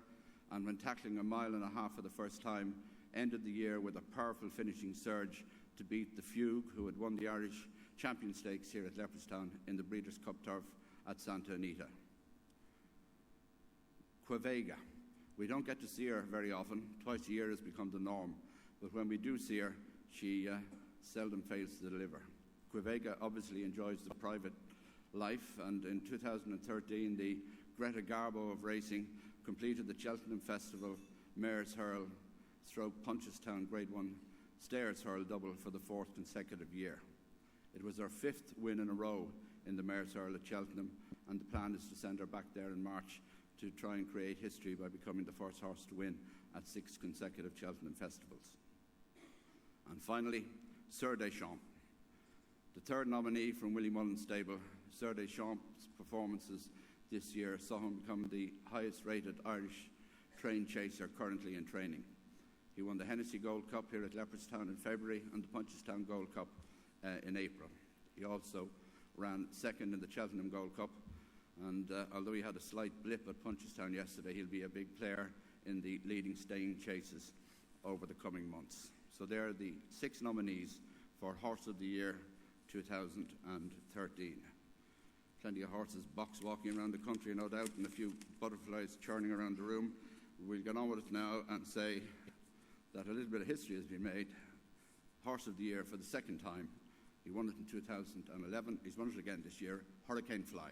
and when tackling a mile and a half for the first time, ended the year with a powerful finishing surge to beat the Fugue, who had won the Irish Champion Stakes here at Leopardstown in the Breeders' Cup turf at Santa Anita. Quevega. We don't get to see her very often. Twice a year has become the norm. But when we do see her, she seldom fails to deliver. Quevega obviously enjoys the private life, and in 2013, the Greta Garbo of racing completed the Cheltenham Festival Mares Hurl / Punchestown Grade 1 Stairs Hurl double for the 4th consecutive year. It was her 5th win in a row in the Mares Hurl at Cheltenham, and the plan is to send her back there in March to try and create history by becoming the first horse to win at 6 consecutive Cheltenham festivals. And finally, Sir Deschamps. The third nominee from Willie Mullen's stable, Sir Deschamps' performances this year saw him become the highest rated Irish train chaser currently in training. He won the Hennessy Gold Cup here at Leopardstown in February and the Punchestown Gold Cup in April. He also ran second in the Cheltenham Gold Cup, and although he had a slight blip at Punchestown yesterday, he'll be a big player in the leading staying chases over the coming months. So there are the 6 nominees for Horse of the Year 2013. Plenty of horses box walking around the country, no doubt, and a few butterflies churning around the room. We'll get on with it now and say that a little bit of history has been made. Horse of the Year for the 2nd time. He won it in 2011. He's won it again this year, Hurricane Fly.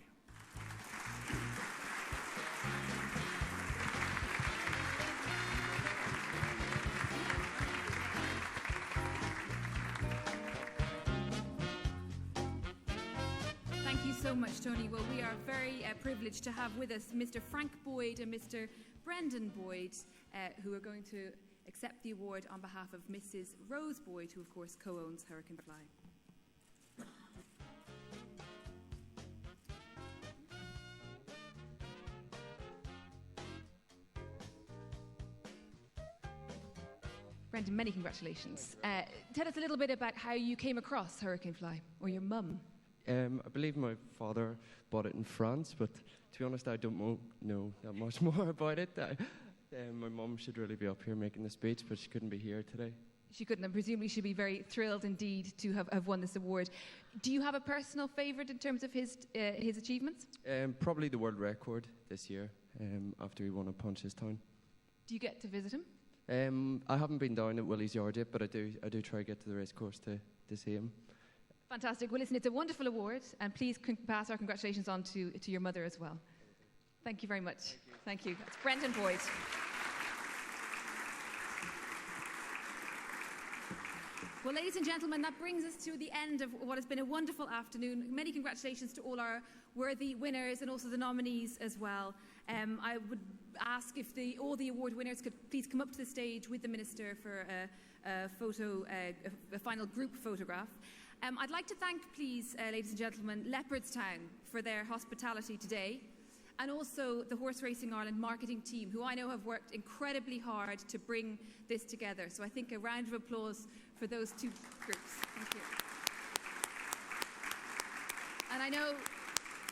Thank you so much, Tony. Well, we are very privileged to have with us Mr. Frank Boyd and Mr. Brendan Boyd, who are going to accept the award on behalf of Mrs. Rose Boyd, who of course co-owns Hurricane Fly. Brendan, many congratulations. Tell us a little bit about how you came across Hurricane Fly, or your mum. I believe my father bought it in France, but to be honest, I don't know that much more about it. My mum should really be up here making the speech, but she couldn't be here today. She couldn't, and presumably she'd be very thrilled indeed to have won this award. Do you have a personal favourite in terms of his achievements? Probably the world record this year, after he won at Punchestown. Do you get to visit him? I haven't been down at Willie's Yard yet, but I do try to get to the racecourse to see him. Fantastic. Well, listen, it's a wonderful award, and please pass our congratulations on to your mother as well. Thank you very much. Thank you. That's Brendan Boyd. Well, ladies and gentlemen, that brings us to the end of what has been a wonderful afternoon. Many congratulations to all our worthy winners and also the nominees as well. I would ask if all the award winners could please come up to the stage with the Minister for a final group photograph. I'd like to thank, please, ladies and gentlemen, Leopardstown for their hospitality today, and also the Horse Racing Ireland marketing team, who I know have worked incredibly hard to bring this together. So I think a round of applause for those 2 groups. Thank you. And I know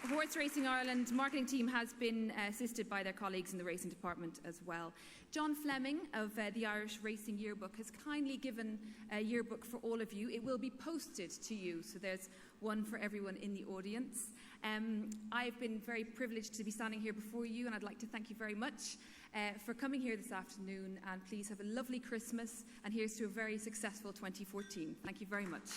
Horse Racing Ireland marketing team has been assisted by their colleagues in the racing department as well. John Fleming of the Irish Racing Yearbook has kindly given a yearbook for all of you. It will be posted to you, so there's one for everyone in the audience. I've been very privileged to be standing here before you, and I'd like to thank you very much for coming here this afternoon, and please have a lovely Christmas, and here's to a very successful 2014. Thank you very much.